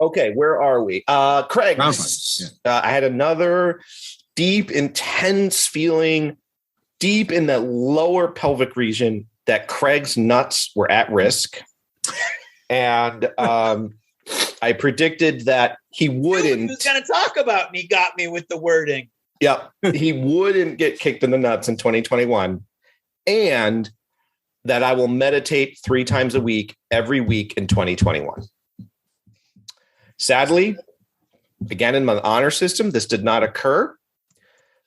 Okay, where are we? Craig. Round 5. Yeah. I had another deep, intense feeling deep in the lower pelvic region that Craig's nuts were at risk. And I predicted that he wouldn't. He was going to talk about me, got me with the wording. Yep. He wouldn't get kicked in the nuts in 2021. And that I will meditate 3 times a week, every week in 2021. Sadly, again, in my honor system, this did not occur.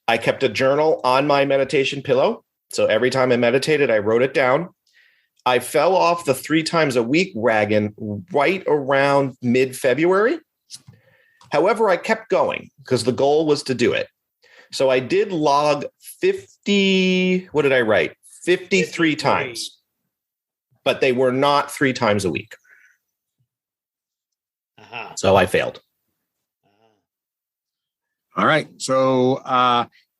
I kept a journal on my meditation pillow. So every time I meditated, I wrote it down. I fell off the 3 times a week wagon right around mid-February. However, I kept going because the goal was to do it. So I did log 50, what did I write? 53 times, but they were not 3 times a week. So I failed. All right. So,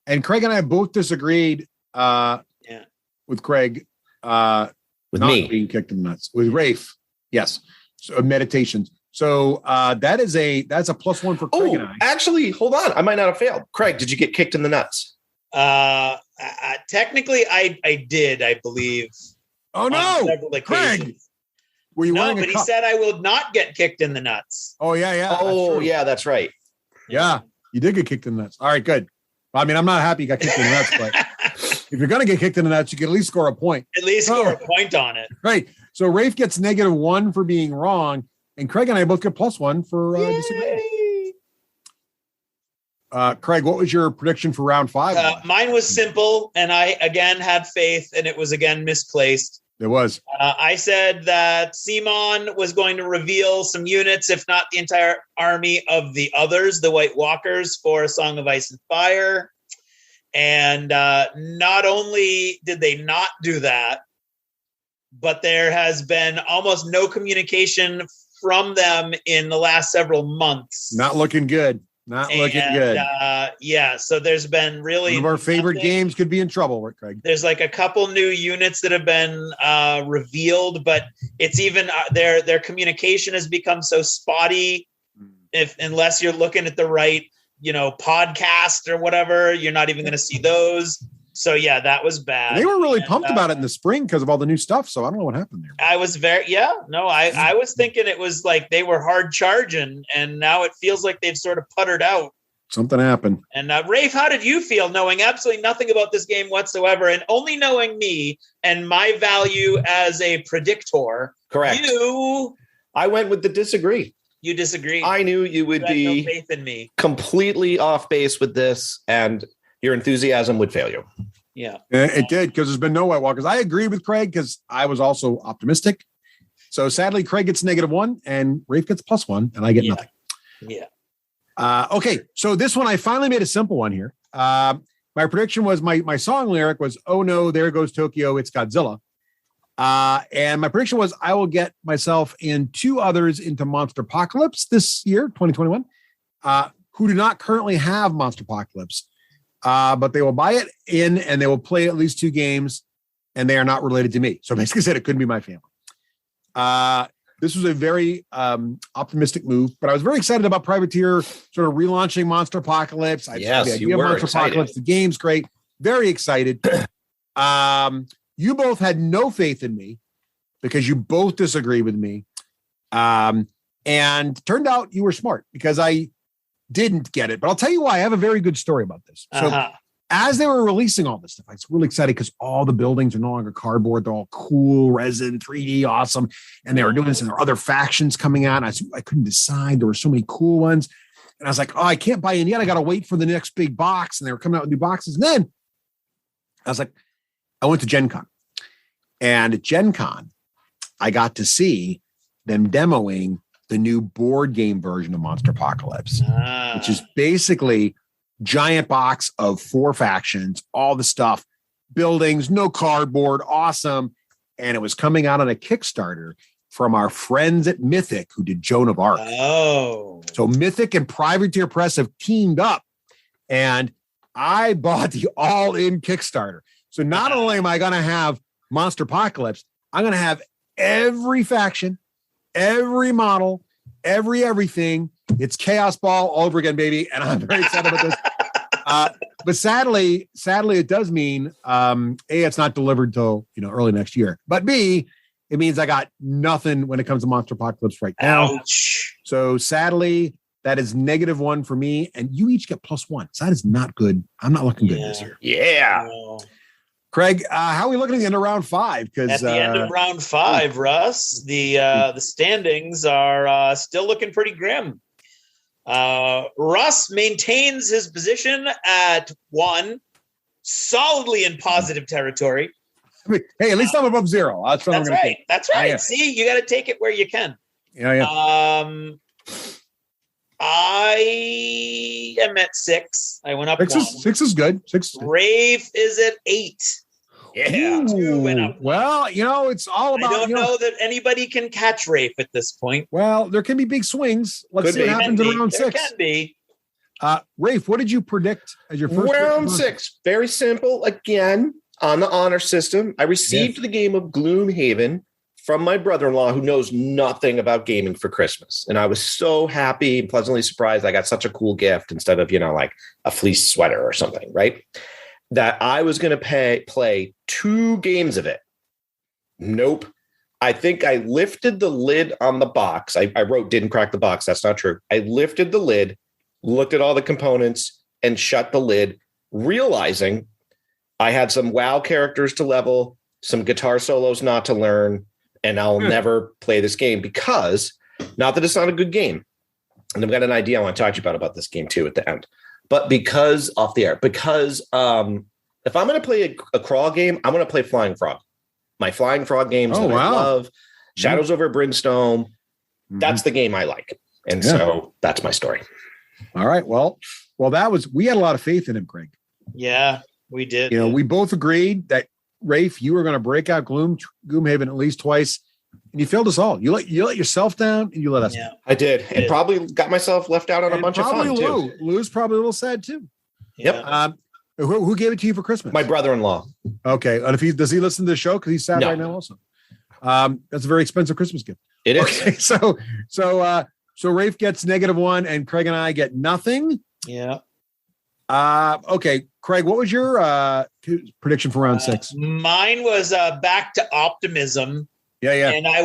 and Craig and I both disagreed with Craig. With not me being kicked in the nuts. With Rafe, yes. So meditations. So that's a +1 for Craig and I. Actually, hold on. I might not have failed. Craig, did you get kicked in the nuts? Technically, I did, I believe. Oh no, Craig! Were you wearing a cup? He said I will not get kicked in the nuts. Oh yeah. Oh yeah, that's right. Yeah, you did get kicked in the nuts. All right, good. I mean, I'm not happy you got kicked in the nuts, but if you're going to get kicked in the nuts, you can at least score a point. At least score a point on it. Right. So Rafe gets -1 for being wrong, and Craig and I both get +1 for disagreeing. Craig, what was your prediction for round 5? Mine was simple, and I again had faith, and it was again misplaced. It was. I said that Simon was going to reveal some units, if not the entire army of the others, the White Walkers, for A Song of Ice and Fire. And not only did they not do that, but there has been almost no communication from them in the last several months. Not looking good. Looking good. So there's been really one of our favorite games could be in trouble, right, Craig? There's like a couple new units that have been revealed, but it's even their communication has become so spotty. Unless you're looking at the right, podcast or whatever, you're not even going to see those. So yeah, that was bad. They were really pumped about it in the spring because of all the new stuff. So I don't know what happened there. I was I was thinking it was like they were hard charging, and now it feels like they've sort of puttered out. Something happened. And Rafe, how did you feel knowing absolutely nothing about this game whatsoever and only knowing me and my value as a predictor? Correct. I went with the disagree. You disagree. I knew you would be no faith in me. Completely off base with this, and your enthusiasm would fail you. Yeah, it did, because there's been no White Walkers. I agreed with Craig because I was also optimistic. So sadly, Craig gets -1 and Rafe gets +1, and I get nothing. Yeah. Okay, so this one I finally made a simple one here. My prediction was my song lyric was "Oh no, there goes Tokyo, it's Godzilla," and my prediction was I will get myself and 2 others into Monster Apocalypse this year, 2021, who do not currently have Monster Apocalypse. But they will buy it in and they will play at least 2 games, and they are not related to me. So basically said it couldn't be my family. This was a very optimistic move, but I was very excited about Privateer sort of relaunching Monster Apocalypse. Yes, you were Monster excited. Apocalypse. The game's great. Very excited. You both had no faith in me because you both disagree with me. And turned out you were smart because I didn't get it, but I'll tell you why. I have a very good story about this. So as they were releasing all this stuff, I was really excited because all the buildings are no longer cardboard. They're all cool, resin, 3D, awesome. And they were doing this, and there were other factions coming out. And I couldn't decide. There were so many cool ones. And I was like, oh, I can't buy in yet. I got to wait for the next big box. And they were coming out with new boxes. And then I was like, I went to Gen Con. And at Gen Con, I got to see them demoing the new board game version of Monster Apocalypse, which is basically giant box of 4 factions, all the stuff, buildings, no cardboard, awesome. And it was coming out on a Kickstarter from our friends at Mythic who did Joan of Arc. Oh. So Mythic and Privateer Press have teamed up, and I bought the all-in Kickstarter. So not only am I going to have Monster Apocalypse, I'm going to have every faction, every model, everything. It's Chaos Ball all over again, baby. And I'm very excited about this. But sadly, it does mean A, it's not delivered till early next year. But B, it means I got nothing when it comes to Monster Apocalypse right now. Ouch. So sadly, that is -1 for me, and you each get +1. So that is not good. I'm not looking good this year. Yeah. Oh. Craig, how are we looking at the end of round 5? Because at the end of round 5, Russ, the standings are still looking pretty grim. Russ maintains his position at 1, solidly in positive territory. Hey, at least I'm above 0. That's what I'm going to take. That's right. Yeah. See, you got to take it where you can. Yeah. I am at 6. I went up 1. 6 is good. 6. Rafe is at 8. Yeah. 2 went up 1. Well, it's all about. I don't know that anybody can catch Rafe at this point. Well, there can be big swings. Let's see what happens in round 6. There can be. Rafe, what did you predict as your first round 6? Very simple. Again, on the honor system, I received the game of Gloomhaven from my brother-in-law, who knows nothing about gaming, for Christmas. And I was so happy and pleasantly surprised I got such a cool gift instead of, like a fleece sweater or something, right? That I was going to play 2 games of it. Nope. I think I lifted the lid on the box. I wrote, didn't crack the box. That's not true. I lifted the lid, looked at all the components, and shut the lid, realizing I had some WoW characters to level, some guitar solos not to learn, and I'll never play this game because, not that it's not a good game, and I've got an idea I want to talk to you about this game too at the end, but because if I'm going to play a crawl game, I'm going to play Flying Frog. My Flying Frog games I love, Shadows over Brimstone, that's the game I like. And so that's my story. All right. Well, we had a lot of faith in him, Craig. Yeah, we did. We both agreed that, Rafe, you were going to break out Gloomhaven at least twice, and you failed us all. You let yourself down, and you let us down. I did. And probably got myself left out on a bunch of fun, too. Lou's probably a little sad, too. Yep. Who gave it to you for Christmas? My brother-in-law. Okay. And does he listen to the show? Because he's sad right now also. That's a very expensive Christmas gift. It is. Okay. So Rafe gets -1, and Craig and I get nothing. Yeah. Okay, Craig, what was your prediction for round 6? Mine was back to optimism. Yeah. And I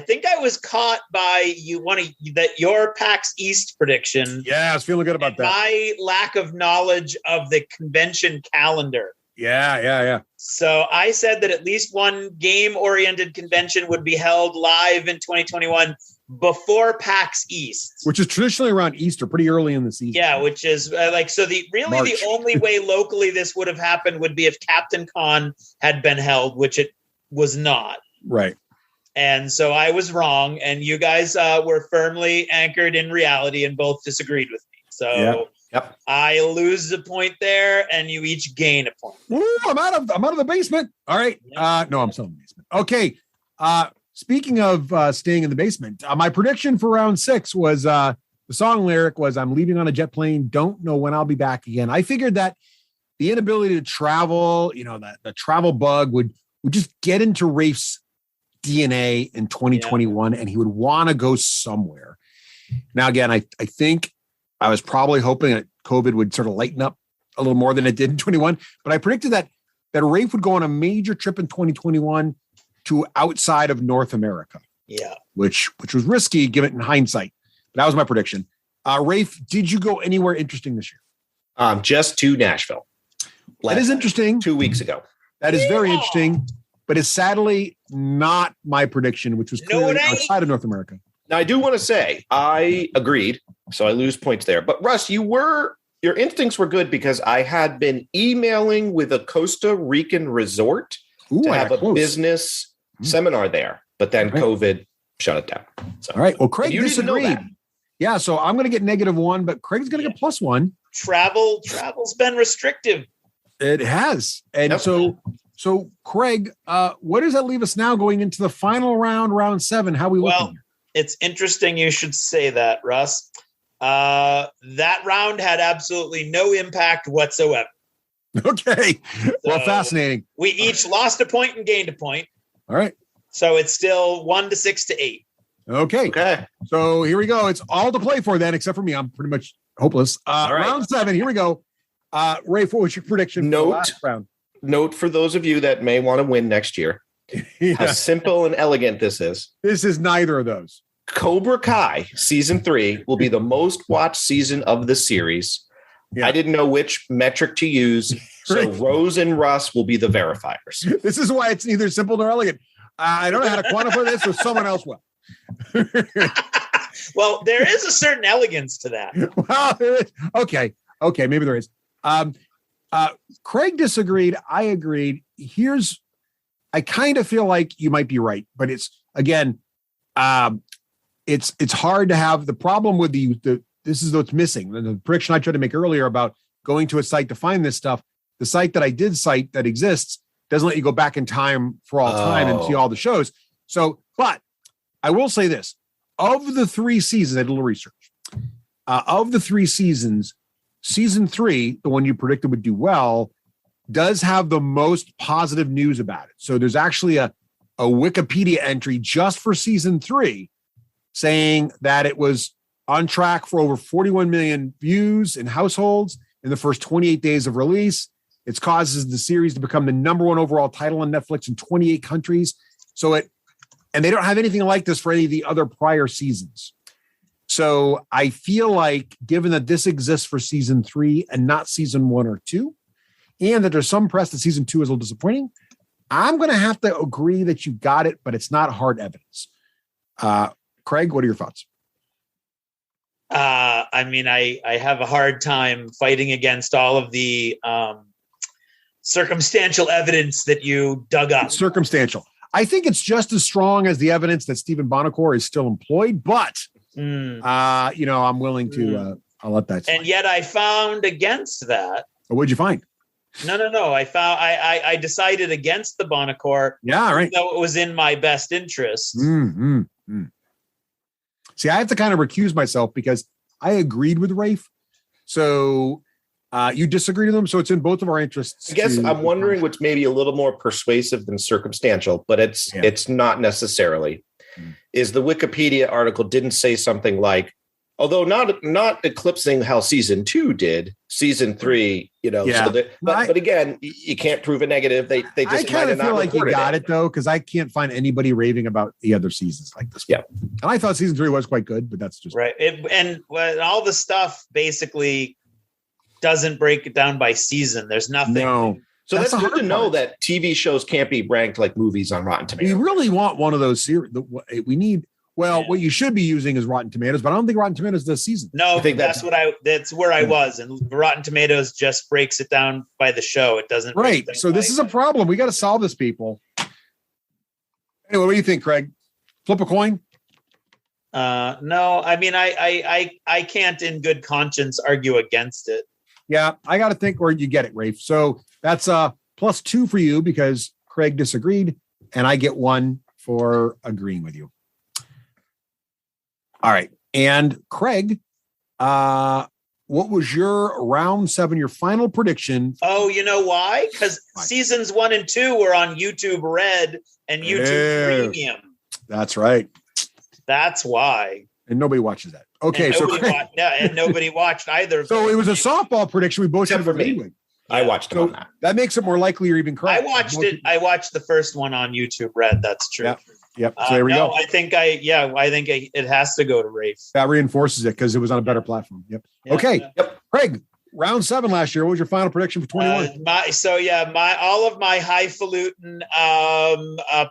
think I was caught by your PAX East prediction. Yeah, I was feeling good about that. My lack of knowledge of the convention calendar. Yeah. So I said that at least one game-oriented convention would be held live in 2021 before PAX East, which is traditionally around Easter, pretty early in the season. Yeah, which is March. The only way locally this would have happened would be if Captain Con had been held, which it was not. Right. And so I was wrong, and you guys were firmly anchored in reality and both disagreed with me. So Yep. I lose a point there, and you each gain a point. Ooh, I'm out of the basement. All right. No, I'm still in the basement. Okay. Speaking of staying in the basement, my prediction for round 6 was the song lyric was "I'm leaving on a jet plane. Don't know when I'll be back again." I figured that the inability to travel, that the travel bug would just get into Rafe's DNA in 2021, and he would want to go somewhere. Now, again, I think I was probably hoping that COVID would sort of lighten up a little more than it did in 21, but I predicted that Rafe would go on a major trip in 2021 to outside of North America. Yeah. Which was risky given in hindsight. But that was my prediction. Rafe, did you go anywhere interesting this year? Just to Nashville. That is interesting. 2 weeks ago. That is very interesting, but it's sadly not my prediction, which was clearly outside of North America. Now, I do want to say I agreed, so I lose points there. But Russ, your instincts were good because I had been emailing with a Costa Rican resort to have a business seminar there, but then COVID shut it down. So, all right. Well, Craig disagreed. Yeah, so I'm going to get -1, but Craig's going to get +1. Travel's been restrictive. It has. And so Craig, what does that leave us now going into the final round 7? How we looking? It's interesting you should say that, Russ. That round had absolutely no impact whatsoever. Okay. Well, fascinating. We each lost a point and gained a point. All right. So it's still 1 to 6 to 8. Okay. So here we go. It's all to play for then, except for me. I'm pretty much hopeless. All right. Round 7. Here we go. Rafe, what was your prediction for the last round? Note for those of you that may want to win next year. How simple and elegant this is. This is neither of those. Cobra Kai season 3 will be the most watched season of the series. Yeah. I didn't know which metric to use. So Rose and Russ will be the verifiers. This is why it's neither simple nor elegant. I don't know how to quantify this, or someone else will. Well, there is a certain elegance to that. Well, there is. Okay, maybe there is. Craig disagreed. I agreed. I kind of feel like you might be right, but it's again, it's hard to have the problem with this is what's missing. The prediction I tried to make earlier about going to a site to find this stuff, the site that I did cite that exists doesn't let you go back in time for all time and see all the shows. So, but I will say this, of the 3 seasons, I did a little research. Of the 3 seasons, season 3, the one you predicted would do well, does have the most positive news about it. So there's actually a Wikipedia entry just for season 3 saying that it was on track for over 41 million views in households in the first 28 days of release. It causes the series to become the #1 overall title on Netflix in 28 countries. And they don't have anything like this for any of the other prior seasons. So I feel like, given that this exists for season 3 and not season 1 or 2, and that there's some press that season 2 is a little disappointing, I'm going to have to agree that you got it, but it's not hard evidence. Craig, what are your thoughts? I have a hard time fighting against all of the circumstantial evidence that you dug up. Circumstantial. I think it's just as strong as the evidence that Stephen Bonacore is still employed, but I'm willing to. I'll let that slide. And yet, I found against that. What'd you find? No. I decided against the Bonacore. Yeah, right. Though it was in my best interest. See, I have to kind of recuse myself because I agreed with Rafe. So you disagree with them. So it's in both of our interests. I guess I'm wondering what's maybe a little more persuasive than circumstantial, but it's not necessarily. Is the Wikipedia article didn't say something like Although not eclipsing how season 2 did, season 3, Yeah. So but again, you can't prove a negative. They just I kind of feel like you got it though, because I can't find anybody raving about the other seasons like this one. Yeah. And I thought season 3 was quite good, but that's just right. And all the stuff basically doesn't break it down by season. There's nothing. No. So that's good to know that TV shows can't be ranked like movies on Rotten Tomatoes. We really want one of those series. We need. Well, what you should be using is Rotten Tomatoes, but I don't think Rotten Tomatoes this season. No, I think that's where I was. And Rotten Tomatoes just breaks it down by the show. It doesn't. Right. So this is a problem. We got to solve this, people. Anyway, what do you think, Craig? Flip a coin? No, I mean, I can't in good conscience argue against it. Yeah, I got to think where you get it, Rafe. So that's +2 for you because Craig disagreed, and I get 1 for agreeing with you. All right. And Craig, what was your round 7, your final prediction? Oh, you know why? Because seasons 1 and 2 were on YouTube Red and YouTube Premium. That's right. That's why. And nobody watches that. Okay. So and nobody watched either. So it was a softball prediction. We both Except for me. with. I watched it on that. That makes it more likely you're even correct. I watched it. I watched the first one on YouTube Red. That's true. Yep. So there we go. I think it has to go to Rafe. That reinforces it because it was on a better platform. Yep. Yeah. Okay. Yep. Craig, round 7 last year. What was your final prediction for 21? All of my highfalutin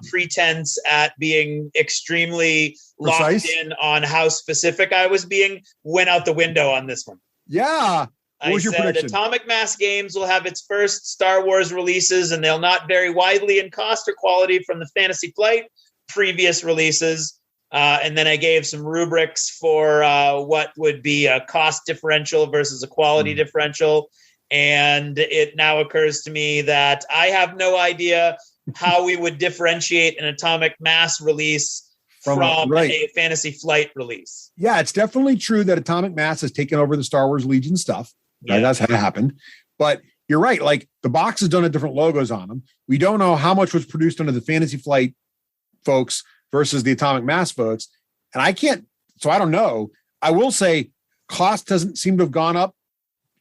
pretense at being extremely precise, locked in on how specific I was being went out the window on this one. Yeah. What was your prediction? Atomic Mass Games will have its first Star Wars releases, and they'll not vary widely in cost or quality from the Fantasy Flight previous releases. And then I gave some rubrics for what would be a cost differential versus a quality differential. And it now occurs to me that I have no idea how we would differentiate an Atomic Mass release from a Fantasy Flight release. Yeah, it's definitely true that Atomic Mass has taken over the Star Wars Legion stuff. Yeah. Right? That's how it happened. But you're right. Like the boxes don't have different logos on them. We don't know how much was produced under the Fantasy Flight folks versus the Atomic Mass folks. And I don't know. I will say cost doesn't seem to have gone up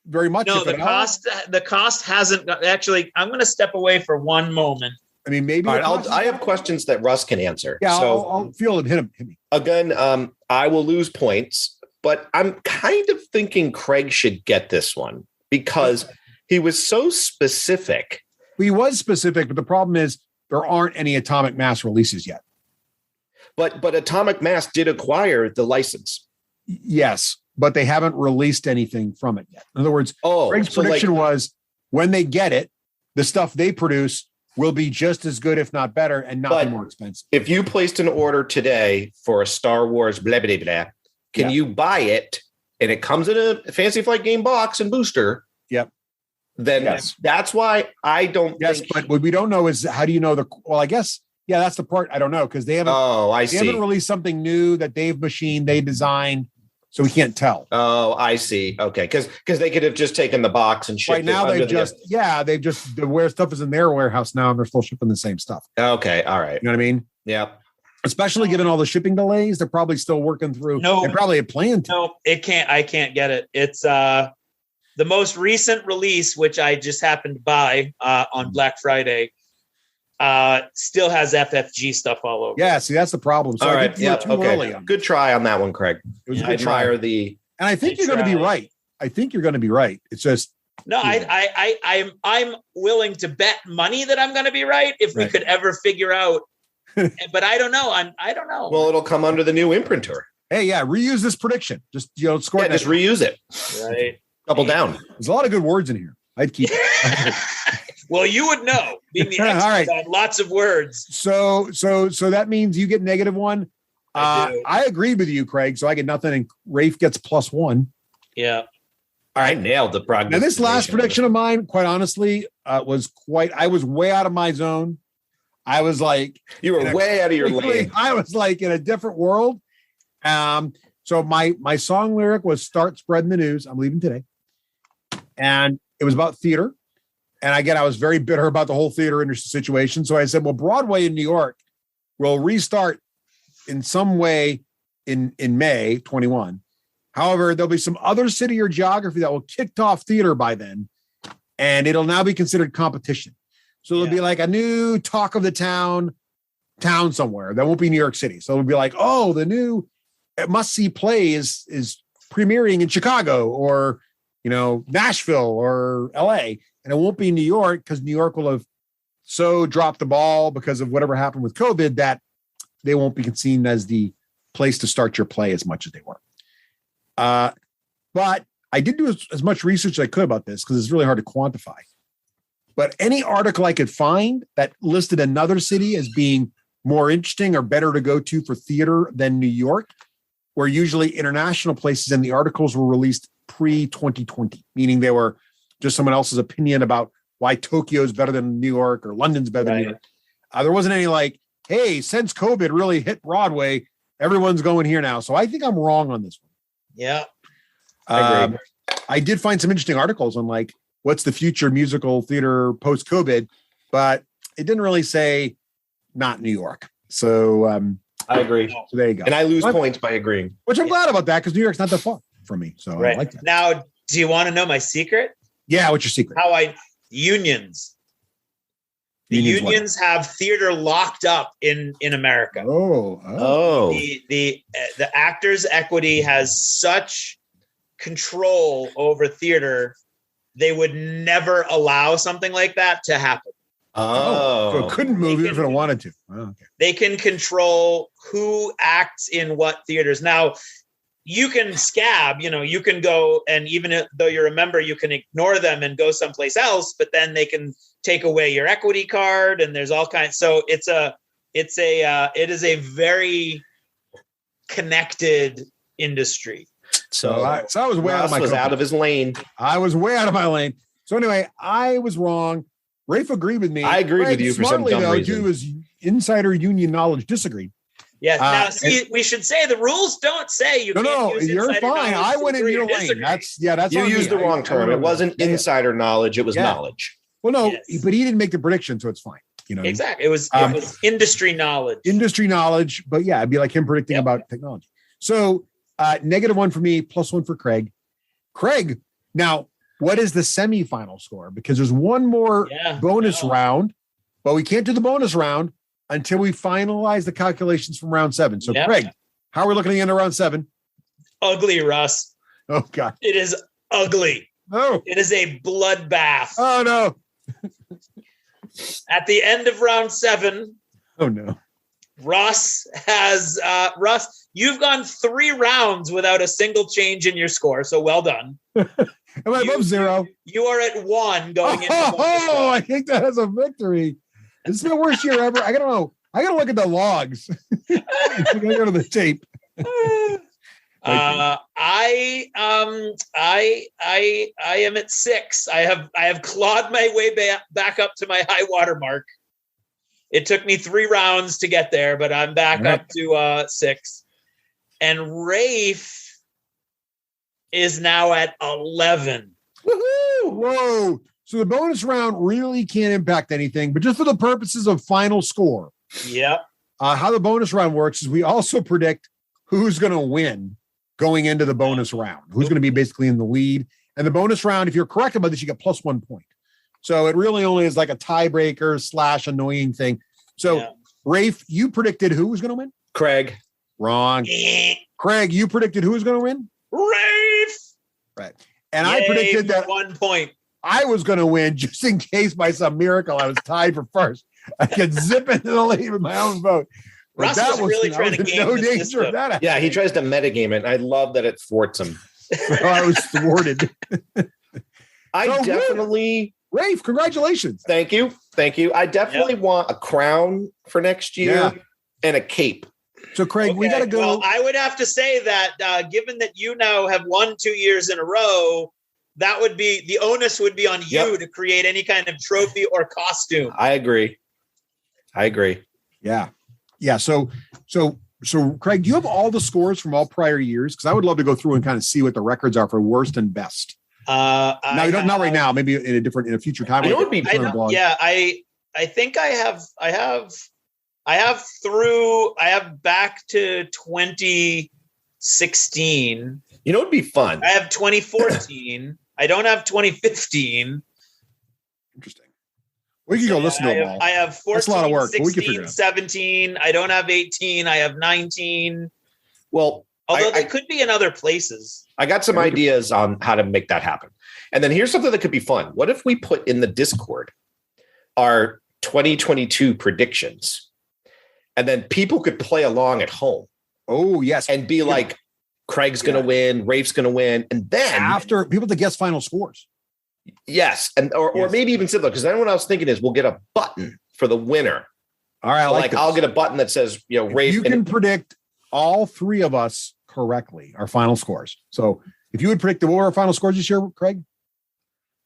very much. No, the cost hasn't. Actually, I'm going to step away for one moment. I mean, maybe. All right, I have questions that Russ can answer. Yeah, so I'll feel it. Hit me. Again, I will lose points, but I'm kind of thinking Craig should get this one because he was so specific. He was specific, but the problem is there aren't any Atomic Mass releases yet. But Atomic Mass did acquire the license. Yes, but they haven't released anything from it yet. In other words, Craig's prediction was when they get it, the stuff they produce will be just as good, if not better, and not be more expensive. If you placed an order today for a Star Wars blah, blah, blah, can you buy it and it comes in a Fantasy Flight game box and booster? Yep. Then that's why I don't think. But what we don't know is how do you know I guess, that's the part I don't know because they haven't. Oh, I see. They haven't released something new that they've machined, they designed, so we can't tell. Oh, I see. Okay, because they could have just taken the box and shipped right now. They've just the stuff is in their warehouse now, and they're still shipping the same stuff. Okay, all right. You know what I mean? Yeah. Especially given all the shipping delays, they're probably still working through. No, they probably had planned to. No, it can't. I can't get it. It's the most recent release, which I just happened to buy on Black Friday. Still has FFG stuff all over. Yeah, see, that's the problem. So all right, early on. Good try on that one, Craig. It was I admire and I think you're going to be right. I think you're going to be right. It's just no. I'm willing to bet money that I'm going to be right if we could ever figure out. But I don't know. I don't know. Well, it'll come under the new imprinter. Hey, reuse this prediction. Just score. Yeah, just reuse it. Right. Double down. There's a lot of good words in here. I'd keep it. Well, you would know, being the expert on lots of words. So that means you get -1. I agreed with you, Craig. So I get nothing, and Rafe gets +1. Yeah. All right, nailed the prognosis. Now, this last prediction of mine, quite honestly, I was way out of my zone. I was like, you were way out of your lane. I was like in a different world. So my song lyric was "Start spreading the news. I'm leaving today," and it was about theater. And again, I was very bitter about the whole theater industry situation. So I said, well, Broadway in New York will restart in some way in May 21. However, there'll be some other city or geography that will kick off theater by then, and it'll now be considered competition. So it'll be like a new talk of the town somewhere. That won't be New York City. So it'll be like, oh, the new must-see play is premiering in Chicago or, Nashville or LA. And it won't be New York because New York will have so dropped the ball because of whatever happened with COVID that they won't be seen as the place to start your play as much as they were. But I did do as much research as I could about this because it's really hard to quantify. But any article I could find that listed another city as being more interesting or better to go to for theater than New York, where usually international places and the articles were released pre-2020, meaning they were just someone else's opinion about why Tokyo is better than New York or London's better than New York. There wasn't any like, hey, since COVID really hit Broadway, everyone's going here now. So I think I'm wrong on this one. Yeah. I did find some interesting articles on like, what's the future musical theater post-COVID, but it didn't really say not New York. So I agree. So there you go. And I lose points by agreeing. Which I'm glad about that because New York's not that far from me. So I like that. Now, do you want to know my secret? Yeah, what's your secret? Unions. The unions have theater locked up in America. Oh. The Actors Equity has such control over theater, they would never allow something like that to happen. So it couldn't move even if it wanted to. Oh, okay. They can control who acts in what theaters. Now, you can scab, you can go, and even though you're a member, you can ignore them and go someplace else, but then they can take away your equity card, and there's all kinds. So it is a very connected industry. So I was way out of his lane. I was way out of my lane. So anyway, I was wrong. Rafe agreed with me. I agreed with you for some dumb reason. Due to his insider union knowledge, disagreed. Yes. Now, we should say the rules don't say you can't use you're insider fine. I went in your lane. That's you used the wrong term. It wasn't insider knowledge. It was knowledge. Well, no, but he didn't make the prediction, so it's fine. Exactly. It was industry knowledge. Industry knowledge, but yeah, it'd be like him predicting about technology. So -1 for me, +1 for Craig. Craig, now what is the semifinal score? Because there's one more bonus round, but we can't do the bonus round until we finalize the calculations from round 7. So, Craig, how are we looking at the end of round 7? Ugly, Russ. Oh, God. It is ugly. Oh. It is a bloodbath. Oh, no. At the end of round 7. Oh, no. Russ, you've gone 3 rounds without a single change in your score. So well done. Am I above 0? You are at 1 going into I think that is a victory. This is the worst year ever. I don't know. I gotta look at the logs. I gotta go to the tape. I am at 6. I have clawed my way back up to my high water mark. It took me 3 rounds to get there, but I'm back up to 6. And Rafe is now at 11. Woohoo! Whoa! So the bonus round really can't impact anything, but just for the purposes of final score. Yep. How the bonus round works is we also predict who's going to win going into the bonus round, who's going to be basically in the lead. And the bonus round, if you're correct about this, you get +1 point. So it really only is like a tiebreaker / annoying thing. So Rafe, you predicted who was going to win? Craig. Wrong. Craig, you predicted who was going to win? Rafe. Right. And I predicted that 1 point. I was going to win just in case by some miracle I was tied for first. I could zip into the lead with my own vote. Russ was really trying to game the system. Yeah, he tries to metagame it. And I love that it thwarts him. I was thwarted. Rafe, congratulations. Thank you. I definitely want a crown for next year and a cape. So, Craig, we got to go. Well, I would have to say that given that you now have won 2 years in a row, that would be the onus would be on you to create any kind of trophy or costume. I agree. Yeah. So, Craig, do you have all the scores from all prior years? Because I would love to go through and kind of see what the records are for worst and best. No, you don't. Not right now. Maybe in a future time. It would be. I think I have back to 20 2016. You know, it'd be fun. I have 2014. I don't have 2015. Interesting. We can go listen to them all. I have 14, That's a lot of work, 16, 17. I don't have 18. I have 19. Well, although they could be in other places. I got some ideas on how to make that happen. And then here's something that could be fun. What if we put in the Discord our 2022 predictions, and then people could play along at home? Oh, yes. And be like, Craig's going to win, Rafe's going to win. And then after people to guess final scores. Yes. And or maybe even simpler, because then what I was thinking is we'll get a button for the winner. All right. Like I'll get a button that says, Rafe. You can predict all three of us correctly, our final scores. So if you would predict what were our final scores this year, Craig?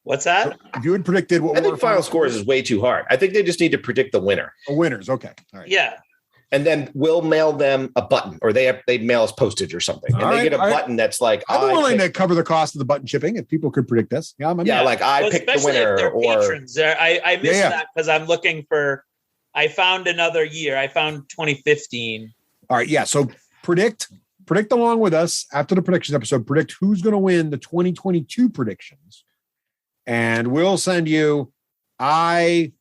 What's that? If you had predicted what I think final scores is way too hard. I think they just need to predict the winner. The winners. Okay. All right. Yeah. And then we'll mail them a button, or they mail us postage or something. And they get a button that's like, I'm willing to cover the cost of the button shipping if people could predict this. Like I picked the winner. If they're patrons. I missed that because I'm looking for, I found another year. I found 2015. All right. Yeah. So predict along with us after the predictions episode, predict who's going to win the 2022 predictions. And we'll send you, I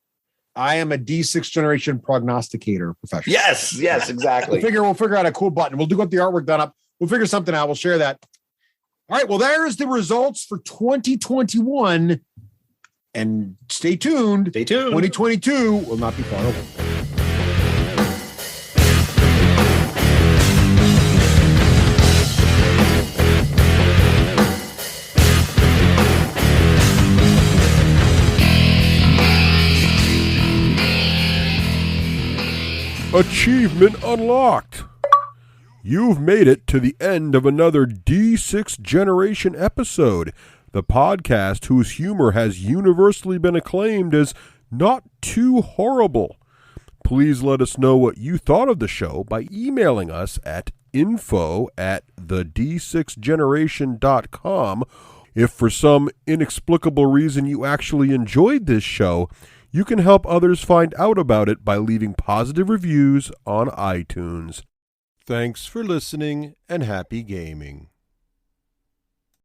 am a D6 generation prognosticator professional. Yes, exactly. We'll figure out a cool button. We'll do up the artwork done up. We'll figure something out. We'll share that. All right. Well, there's the results for 2021. And stay tuned. 2022 will not be far over. Achievement unlocked. You've made it to the end of another D6 Generation episode, the podcast whose humor has universally been acclaimed as not too horrible. Please let us know what you thought of the show by emailing us at info@the d6generation.com. If for some inexplicable reason you actually enjoyed this show, you can help others find out about it by leaving positive reviews on iTunes. Thanks for listening and happy gaming.